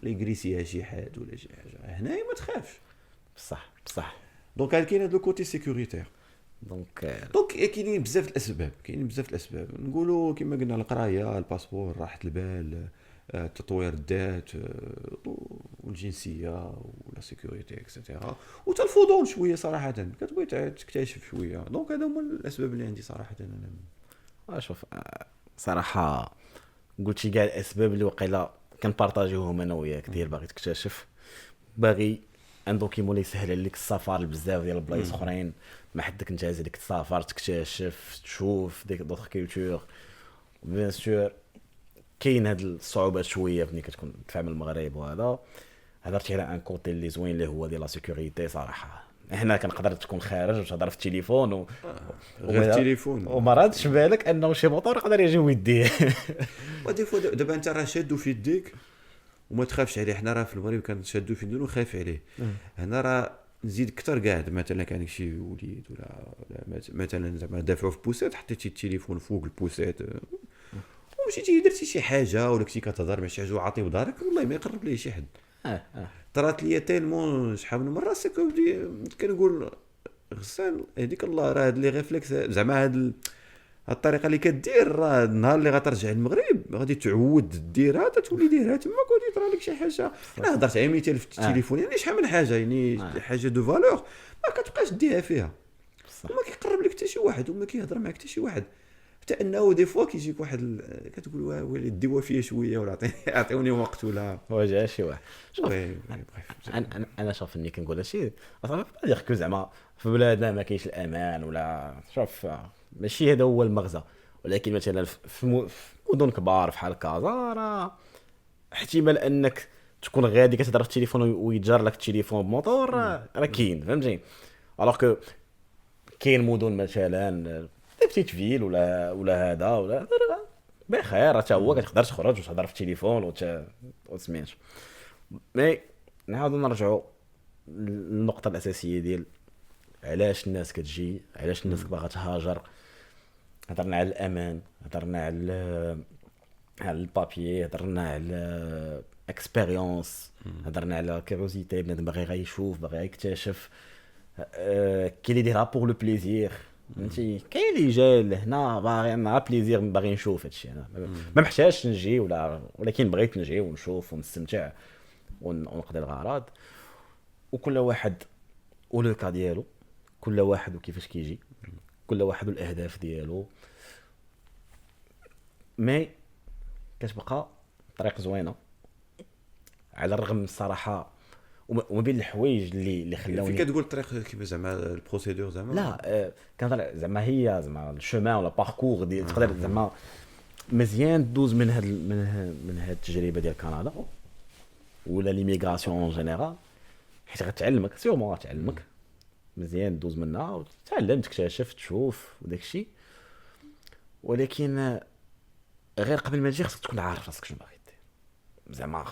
لا يجريسيها شي حد ولا شي حاجه. هنايا ما تخافش بصح دونك كاين هذا الكوتي سيكوريتير. دونك كاينين بزاف الاسباب نقولوا كما قلنا القرايه الباسبور راحه البال تطوير الذات والجنسيه ولا سيكوريتي اكسيتيرا وتا الفضول شويه صراحه كتبغي تكتشف شويه. دونك هذا هما الاسباب اللي عندي صراحه انا شوف صراحه قلتي كاع الاسباب اللي وقيلا كنبارطاجيوهم انا وياك ديال باغي تكتشف باغي ان دوكيمون اللي يسهل لك السفر لبزاف ديال البلايص اخرين، ما حدك انت ديك تسافر تكتشف تشوف ديك دوطخ كولتور. بيان سور كاين هاد الصعوبات شويه ملي كتكون تفهم المغرب، وهذا هضرتي على ان كوتي اللي زوين اللي هو ديال لا سيكوريتي صراحه. هنا كنقدر تكون خارج وتهضر في التليفون غير التليفون. وما رادش بالك انه شي موطور يقدر يجي ويديه. ودي فوا دابا انت راه شادو في يديك وما تخافش عليه. حنا راه في المغرب كنشادو في يدنا وخايف عليه. هنا راه نزيد اكثر قاعد مثلا كان شي وليد ولا مثلا زعما دافعوا في بوسيت، حطيتي التليفون فوق البوسيت ومشيتي درتي شي حاجه ولا كنتي كتهضر مع شي حاجه وعاطي بظهرك، والله ما يقرب ليه شي حد. طرات لي تيلمون شحال من مره كنقول غسان هذيك الله راه هاد لي ريفلكس زعما هاد الطريقه اللي كدير، راه النهار اللي غترجع للمغرب غادي تعود ديرها تولي ديرها تما كون يطرا لك شي حاجه. انا هضرت على مثال في التليفون يعني شحال من حاجه يعني حاجه دو فالور ما كتبقاش ديها فيها وما كيقرب لك حتى شي واحد وما كيهضر معك حتى شي واحد، حتى انه دي فوا كيجيك واحد كتقول ويلي ديوا فيا شويه ولا عطيوني وقت ولا واجا شي واحد. شوف انا شوف اني كنقول هادشي اصلا ديك زعما في بلادنا ما كاينش الامان ولا شوف ماشي هذا هو المغزى، ولكن مثلا في مدن كبار بحال كازا راه احتمال انك تكون غادي كتهضر في التليفون ويتجر لك التليفون بموطور راه كاين فهمتي. الوغ كو كاين مدن مثلا بتيت فيل ولا هذا ولا بخير حتى هو كتقدر تخرج وتهضر في التليفون وتسميتو. مي نعاودو نرجعوا للنقطه الاساسيه ديال علاش الناس كتجي، علاش الناس باغا تهاجر. هضرنا على الامان، هضرنا على البابيي، هضرنا على اكسبيريونس، هضرنا على كيروزيتي، بنادم باغي غيشوف باغي يكتشف. كاين اللي يديرها بور لو بليزير فهمتي، كاين اللي جاي لهنا باغي مع بليزير باغي نشوف هادشي. انا ما محتاجش نجي ولكن بغيت نجي ونشوف ونستمتع ونقضي الغرض. وكل واحد ولو كا ديالو، كل واحد وكيفاش كيجي، كل واحد والاهداف ديالو. مي كتبقى طريق زوينه على الرغم من الصراحه وما بين الحوايج اللي خلاوني. فين كتقول الطريق كيف زعما البروسيدور زعما لا كنهضر زعما هي زعما الشومان ولا باركور ديال تقدر زعما مزيان دوز من هاد التجربه ديال كندا ولا ليميغراسيون اون جينيرال، حيت غتعلمك سيغمون غتعلمك مزيان دوز منها وتعلم تكتشف تشوف وداك الشيء. ولكن غير قبل ما تجي خصك تكون عارف راسك شنو باغي دير زعما.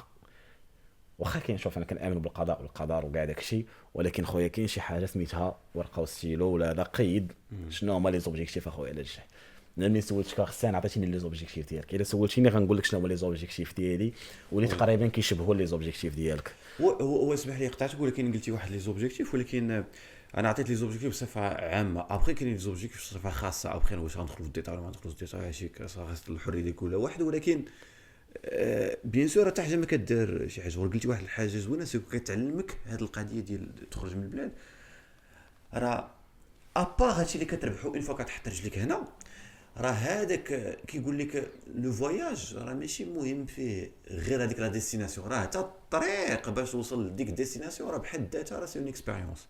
واخا كاين شوف انا كنامن بالقضاء والقدر وكاع داك الشيء، ولكن خويا كاين شي حاجه سميتها ورقه وستيلو ولا هذا قيد شنو هما لي زوبجيكتيف اخويا على الجاي. ملي سولتك خصني عطيتيني لي زوبجيكتيف ديالك، الا سولتيني غنقول لك شنو هما لي زوبجيكتيف ديالي واللي تقريبا كيشبهوا لي زوبجيكتيف ديالك. هو اسمح لي قطعتك ولكن قلتي واحد لي زوبجيكتيف، ولكن انا عطيت لي زوبجيكتيف بصفه عامه. ابخي كاين لي زوبجيكتيف بصفه خاصه، ابخي واش غندخلوا في الديتاي ولا ما ندخلوش في الديتاي هادشي خاص الحريه ديال كل واحد. ولكن بيان سور حتى حاجه ما كدير شي حاجه. قلتي واحد الحاجه زوينه سي كتعلمك هذه القضيه ديال تخرج من البلاد. راه ابار هادشي اللي كتربحو اون فوا كتحط رجليك هنا، راه هذاك كيقول لك لو فواياج راه ماشي مهم فيه غير هذيك لا ديستيناسيون، راه حتى الطريق باش توصل لديك الديستيناسيون راه بحد ذاتها راه سي اون اكسبيريونس.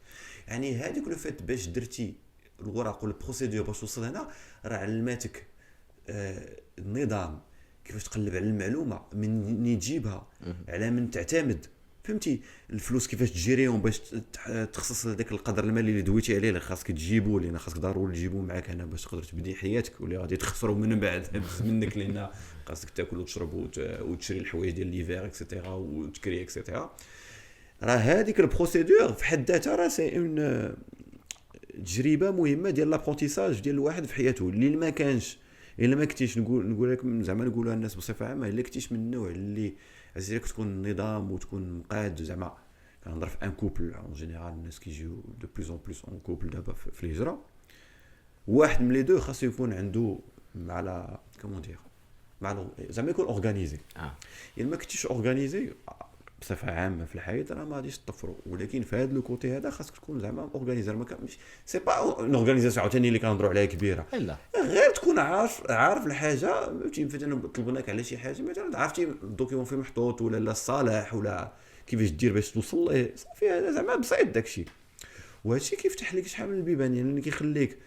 يعني هذيك لو فات باش درتي الورق ولا البروسيدور باش توصل هنا راه علماتك النظام كيفاش تقلب على المعلومه منين تجيبها على من تعتمد فهمتي الفلوس كيفاش تجيريهم باش تخصص هذاك القدر المالي اللي دويتي عليه اللي خاصك تجيبو اللي خاصك ضروري تجيبو معاك هنا باش تقدر تبدي حياتك واللي غادي تخسروا من بعد منك لان خاصك تاكل وتشرب وتشري الحوايج ديال ليفير اكسيتيرا وتكري اكسيتيرا. راه هذيك البروسيدور في حد ذاتها راه سي اون تجربه مهمه ديال لابرونتيساج ديال الواحد في حياته اللي ما كانش الا ما كنتيش نقول لك زعما نقولها الناس بصفه عامه الا كنتيش من النوع اللي عزيزك تكون نظام وتكون مقاد زعما كنهضر في ان كوبل اون جينيرال الناس كيجيو دو بلوس اون بلوس اون كوبل دابا في الهجره واحد من لي دو خاصو يكون عنده مع كومون دير مع زعما يكون اورغانيزي. الا ما كنتيش اورغانيزي بصفه عامه في الحياه راه ما غاديش تطفروا، ولكن في هذا لو كوتي هذا خاصك تكون زعما اورغانيزر. ما كانش سي با اون اورغانيزاسيون عاوتاني اللي كنهضروا عليها كبيره، لا غير تكون عارف الحاجه. فهمتي مثلا طلبناك على شي حاجه مثلا عرفتي الدوكيومون فين محطوط ولا لا الصالح ولا كيفاش دير باش توصل ليه، صافي هذا زعما بسيط داكشي. وهادشي كيفتح لك شحال من البيبان، يعني كيخليك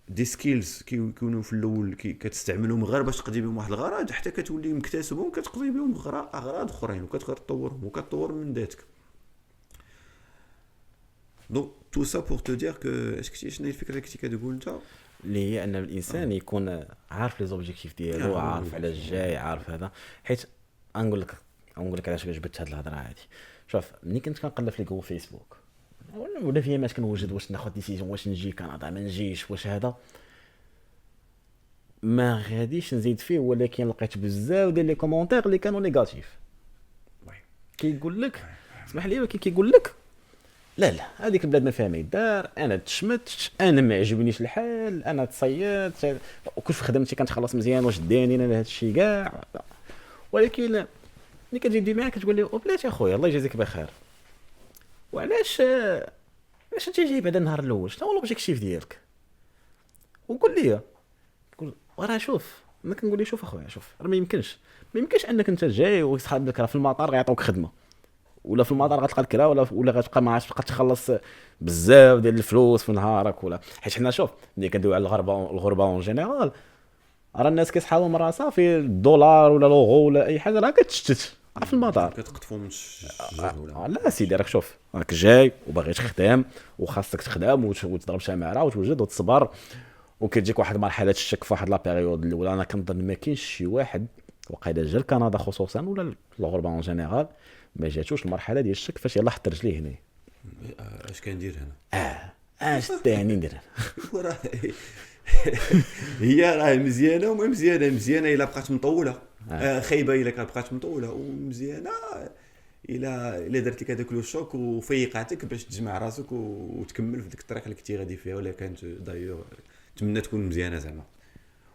دي سكيلز كيكونوا في الاول كتستعملهم غير باش تقضي بهم واحد الغرض، حتى كتولي مكتسبهم كتقضي بهم اغراض اخرين وكتطورهم وكتطور من ذاتك. دونك تو سا بور تو دير كو اسكو شنو هي الفكره اللي كنتي كتقول انت. اللي هي ان الانسان يكون عارف لي زوبجيكتيف ديالو، عارف على الجاي، عارف هذا. حيت نقول لك علاش جبت هاد الهضره هادي. شوف ملي كنت كنقلب في جو فيسبوك ولا فيها ماش كنوجد واش ناخذ ديسيجن، واش نجي كندا ما نجيش، واش هذا ما غاديش نزيد فيه، ولكن لقيت بزاف ديال لي كومونتير اللي كانوا نيجاتيف. كيقول لك اسمح لي، ولكن كيقول لك لا هذيك البلاد ما فيها ما يدار، انا تشمت، انا ما عجبنيش الحال، انا تصيدت وكيف خدمتي كنتخلص مزيان، واش داني انا لهذا الشيء كاع. ولكن ملي كتجي دي معاك كتقول لي بلاتي اخويا الله يجازيك بخير، وعلاش انت جاي بعدا النهار الاول، شنو هو لوبجيكتيف ديالك؟ وقول لي تقول راه شوف. ما كنقول لي شوف اخويا شوف، راه ما يمكنش انك انت جاي ويصحاب لك راه في المطار غيعطوك خدمه، ولا في المطار غتلقى الكرا، ولا غتبقى ما عرفتش تبقى تخلص بزاف ديال الفلوس في نهارك. ولا حيت حنا شوف ملي كندويو على الغربه اون جينيرال، راه الناس كيصحابهم راه صافي الدولار ولا لوغو ولا اي حاجه راه كتشتت في المطار. كتقطفوا من الشجر ولا لا سيدي راك شوف راك جاي وباغي تخدم وخاصك تخدم وتضرب شمعره وتوجد وتصبر، وكتجيك واحد مرحله الشك في واحد لا بيريود الاولى. انا كنظن ما كاينش شي واحد وقيلا جا لكندا خصوصا ولا الغربه اون جينيرال ما جاتوش المرحله ديال الشك فاش يلاه حط رجليه هنا. اش كندير هنا؟ اش تاني ندير وراه هي راه مزيانه وما مزيانه الا بقات مطوله، خايبه الا كانت بقات مطوله، ومزيانه الا درت لك هذاك لو شوك وفيقاتك باش تجمع راسك وتكمل في ديك الطريق اللي كنتي غادي فيها. ولا كانت دايور نتمنى تكون مزيانه زعما،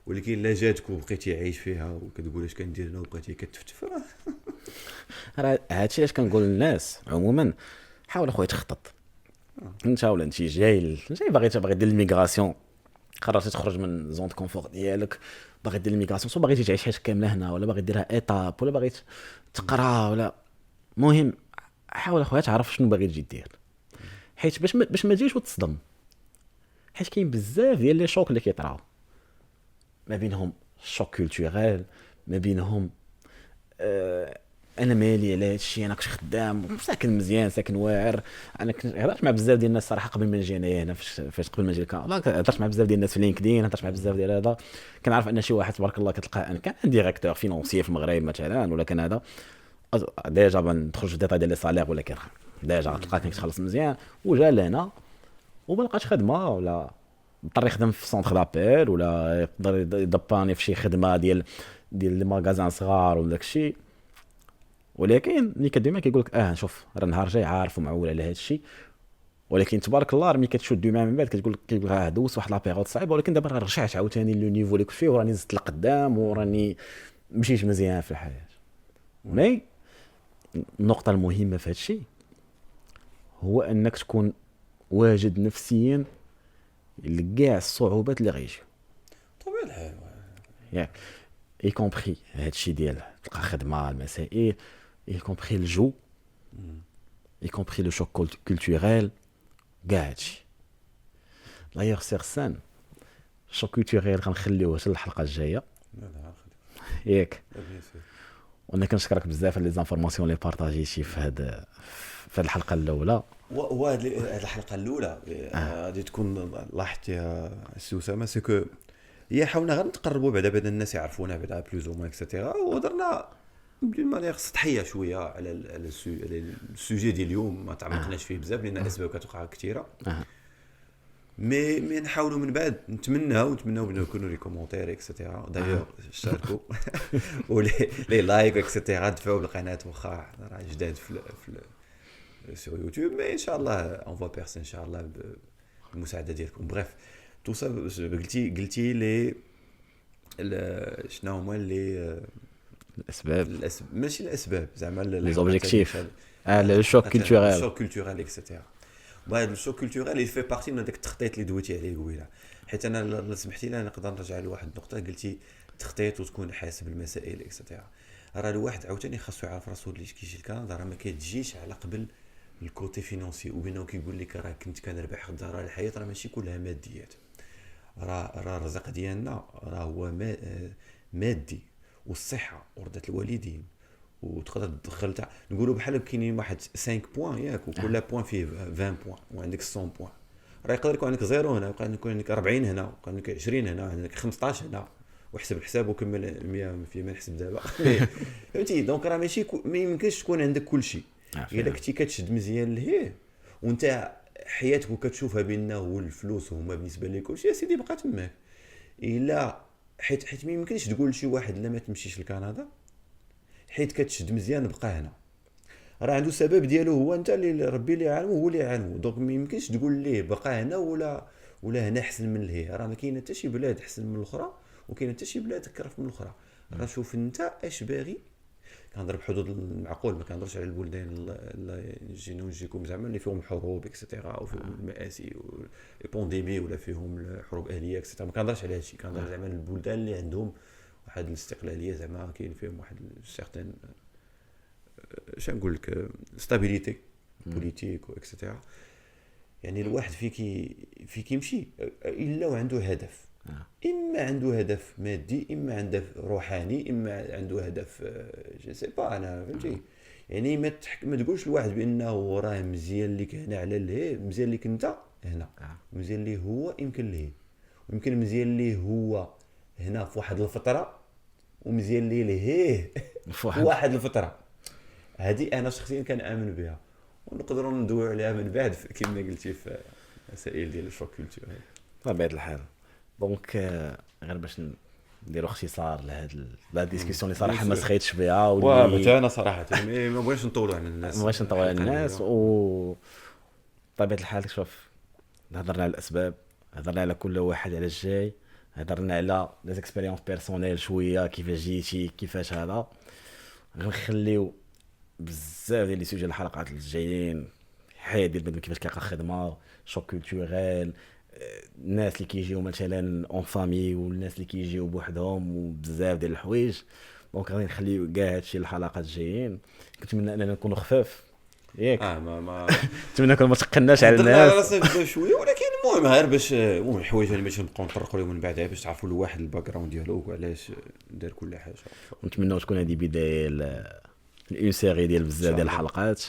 ولكن لا جاتك وبقيتي عايش فيها وكتقول اش كندير هنا وبقيتي كتفتف راه هادشي علاش كنقول للناس عموما حاول اخويا تخطط. انت ولا انت جاي باغي دير الميغراسيون، قررتي تخرج من زون كونفور ديالك، باغي دير الميغراسيون، سو باغي تعيش حياتك كامله هنا، ولا باغي ديرها ايطاب، ولا باغي تقرا، ولا مهم حاول اخويا تعرف شنو باغي تجي دير، حيت باش ما تجيش وتصدم. حيت كاين بزاف ديال لي شوك اللي كيطراو، ما بينهم شوك كولتوريل، ما بينهم انا مالي على هادشي، انا كنت خدام ساكن مزيان ساكن واعر. انا كنت هضرت مع بزاف ديال الناس صراحه قبل ما نجي انايا هنا، فاش قبل ما نجي كندا هضرت مع بزاف ديال الناس في لينكدين، هضرت مع بزاف ديال هذا. كنعرف ان شي واحد تبارك الله كتلقى انا كان ديريكتور فينونسي في المغرب مثلا، ولا كان هذا ديجا ندخل في الديتاي ديال لي سالير، ولا كان ديجا غتلقى كتخلص مزيان، وجا لهنا وما لقاش خدمه، ولا اضطر يخدم في سونتر دابيل، ولا يقدر يدباني في شي خدمه ديال لي ماغازان صغار ولا داكشي. ولكن ملي كدوي كيقول لك شوف راه النهار جاي عارف ومعول على هذا الشيء، ولكن تبارك الله ملي كتشد معاه من بعد كتقول دوز واحد لابيريود صعيبه، ولكن دابا راه رجعت عاوتاني لو نيفو اللي كنت فيه، وراني زدت لقدام، وراني مشيت مزيان في الحياه. مي النقطه المهمه في هذا الشيء هو انك تكون واجد نفسيا لكاع الصعوبات اللي غيجيو طبيعي الحال ياك، اي كومبري هذا الشيء ديال تلقى خدمه المسائل، اي كومبري الجو، اي كومبري لو شوك كولتوريل، كاع هادشي. دايوغ سير سان شوك كولتوريل غنخليوه حتى الحلقه الجايه ياك. وانا كنشكرك بزاف على لي زانفورماسيون اللي بارطاجيتي في هاد الحلقه الاولى. وهاد الحلقه الاولى غادي تكون لاحظتي السوسامه سكو هي حاولنا غير نتقربوا بعدا بدا الناس يعرفونا بعدا بلوز او موان اكسيتيرا، ودرنا بلي مانيير سطحيه شويه على السوجي ديال اليوم، ما تعمقناش فيه بزاف لان الاسباب كتوقع كثيره. مي نحاولوا من بعد نتمناو بانه يكونوا لي كومونتير اكسيتيرا، دايوغ اشتركوا ولي لايك اكسيتيرا، دفعوا بالقناه واخا راه جداد في سور يوتيوب. مي ان شاء الله اون فوا بيرسون ان شاء الله بالمساعده ديالكم. بريف تو سا قلتي لي شنو هما الاسباب ماشي الاسباب زعما لي زوبجيكتيف لو شوك كولتوريل الشوك كولتوريل اكسيتيرا. وهذا الشوك كولتوريل اللي في بارتي من هذاك التخطيط اللي دويتي عليه قبيله. حيت انا لا سمحتي لي نقدر نرجع لواحد النقطه قلتي تخطيط وتكون حاسب المسائل اكسيتيرا. راه الواحد عاوتاني خاصو يعرف راسو اللي كيجي الكندا راه ما كيتجيش على قبل الكوتي فينانسي وبينه كيقول لك راه كنت كنربح غدا راه الحياه راه ماشي كلها ماديات. راه الرزق ديالنا راه هو مادي والصحه ورضا الوالدين وتقدر تدخل تاع نقولوا بحال كاينين واحد 5 بوين ياك وكل بوين فيه 20 بوين وعندك 100 بوين. راه يقدر يكون عندك زيرو هنا يقدر يكون عندك 40 هنا يقدر عندك 20 هنا عندك 15 هنا وحسب الحساب وكمل 100 في ما نحسب دابا فهمتي. دونك راه ماشي ما يمكنش تكون عندك كل شيء الا كنتي كتشد مزيان لهيه وانت حياتك وكتشوفها بانه هو الفلوس هما بالنسبه لك كل شيء سيدي بقى تماك. الا حيت ما يمكنش تقول لشي واحد لا ما تمشيش لكندا حيت كتشد مزيان بقى هنا راه عنده سبب ديالو هو انت اللي ربي اللي عالمه هو اللي عالمه. دونك ما يمكنش تقول ليه بقى هنا ولا هنا احسن من لهيه. راه ما كاين حتى شي بلاد احسن من الاخرى وكاين حتى شي بلاد كرف من الاخرى. راه شوف انت اش باغي كنهضر بحدود المعقول ما كنهضرش على البلدان اللي نجيكم زعما اللي فيهم حروب اكسيتيرا او فيهم المآسي والبانديمي ولا فيهم الحروب اهليه اكسيتيرا. ما كنهضرش على هادشي كنهضر زعما البلدان اللي عندهم واحد الاستقلاليه زعما كاين فيهم واحد سيغتان اش نقول لك ستابيليتي بوليتيك واكسيتيرا. يعني الواحد فيك يمشي الا وعنده هدف. اما عنده هدف مادي اما عنده روحاني اما عنده هدف جو سي با انا فهمتي. يعني ما تقولش لواحد بانه راه مزيان لك هنا على لهيه مزيان لك انت هنا مزيان ليه هو يمكن ليه ويمكن مزيان ليه هو هنا في واحد الفتره ومزيان ليه لهيه في واحد الفتره. هذه انا شخصيا كنامن بها ونقدروا ندويو عليها من بعد كما قلتي في مسائل ديال الشوك كولتوريل بطبيعه الحال. دونك غير باش نديروا اختصار لهاد الديسكسيون اللي صراحه ما سخيتش بها واللي انا صراحه ما بغيتش نطولوا على الناس و بطبيعه الحال شوف هضرنا على الاسباب هضرنا على كل واحد على الجاي هضرنا على لي زيكسبيريونس بيرسونيل شويه كيفاش جيتي كيفاش هذا. غنخليو بزاف ديال لي سوجي الحلقات الجايين حياه ديال بنادم كيفاش كيلقى خدمه شوك كولتوريل الناس اللي كيجيو مثلا اون فامي والناس اللي كيجيو بوحدهم وبزاف ديال الحوايج. دونك غادي نخليو كاع هادشي الحلقات الجايين. كنتمنى اننا نكونوا خفاف ياك ما نتمنى نكون ما تقناش على الناس راسنا شويه ولكن المهم غير باش المهم الحوايج اللي ماشي نبقاو نطرقوا لهم من بعد باش تعرفوا الواحد الباك جراوند ديالو وعلاش دار كل حاجه. ونتمنى تكون هذه بدايه اون سيري ديال بزاف ديال الحلقات.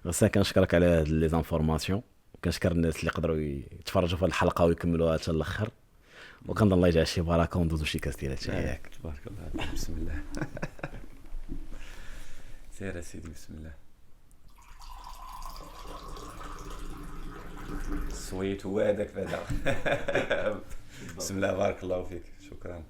غير كنشكرك على هاد لي زانفورماسيون كنشكر الناس اللي قدروا يتفرجوا في الحلقه ويكملوها حتى الاخر وكنظن الله يجعل شي بركه وندوزو شي كاس ديال هادشي ياك. تبارك الله بسم الله سير يا سيدي بسم الله سويت هو هذاك بعدا بسم الله بارك الله فيك شكرا.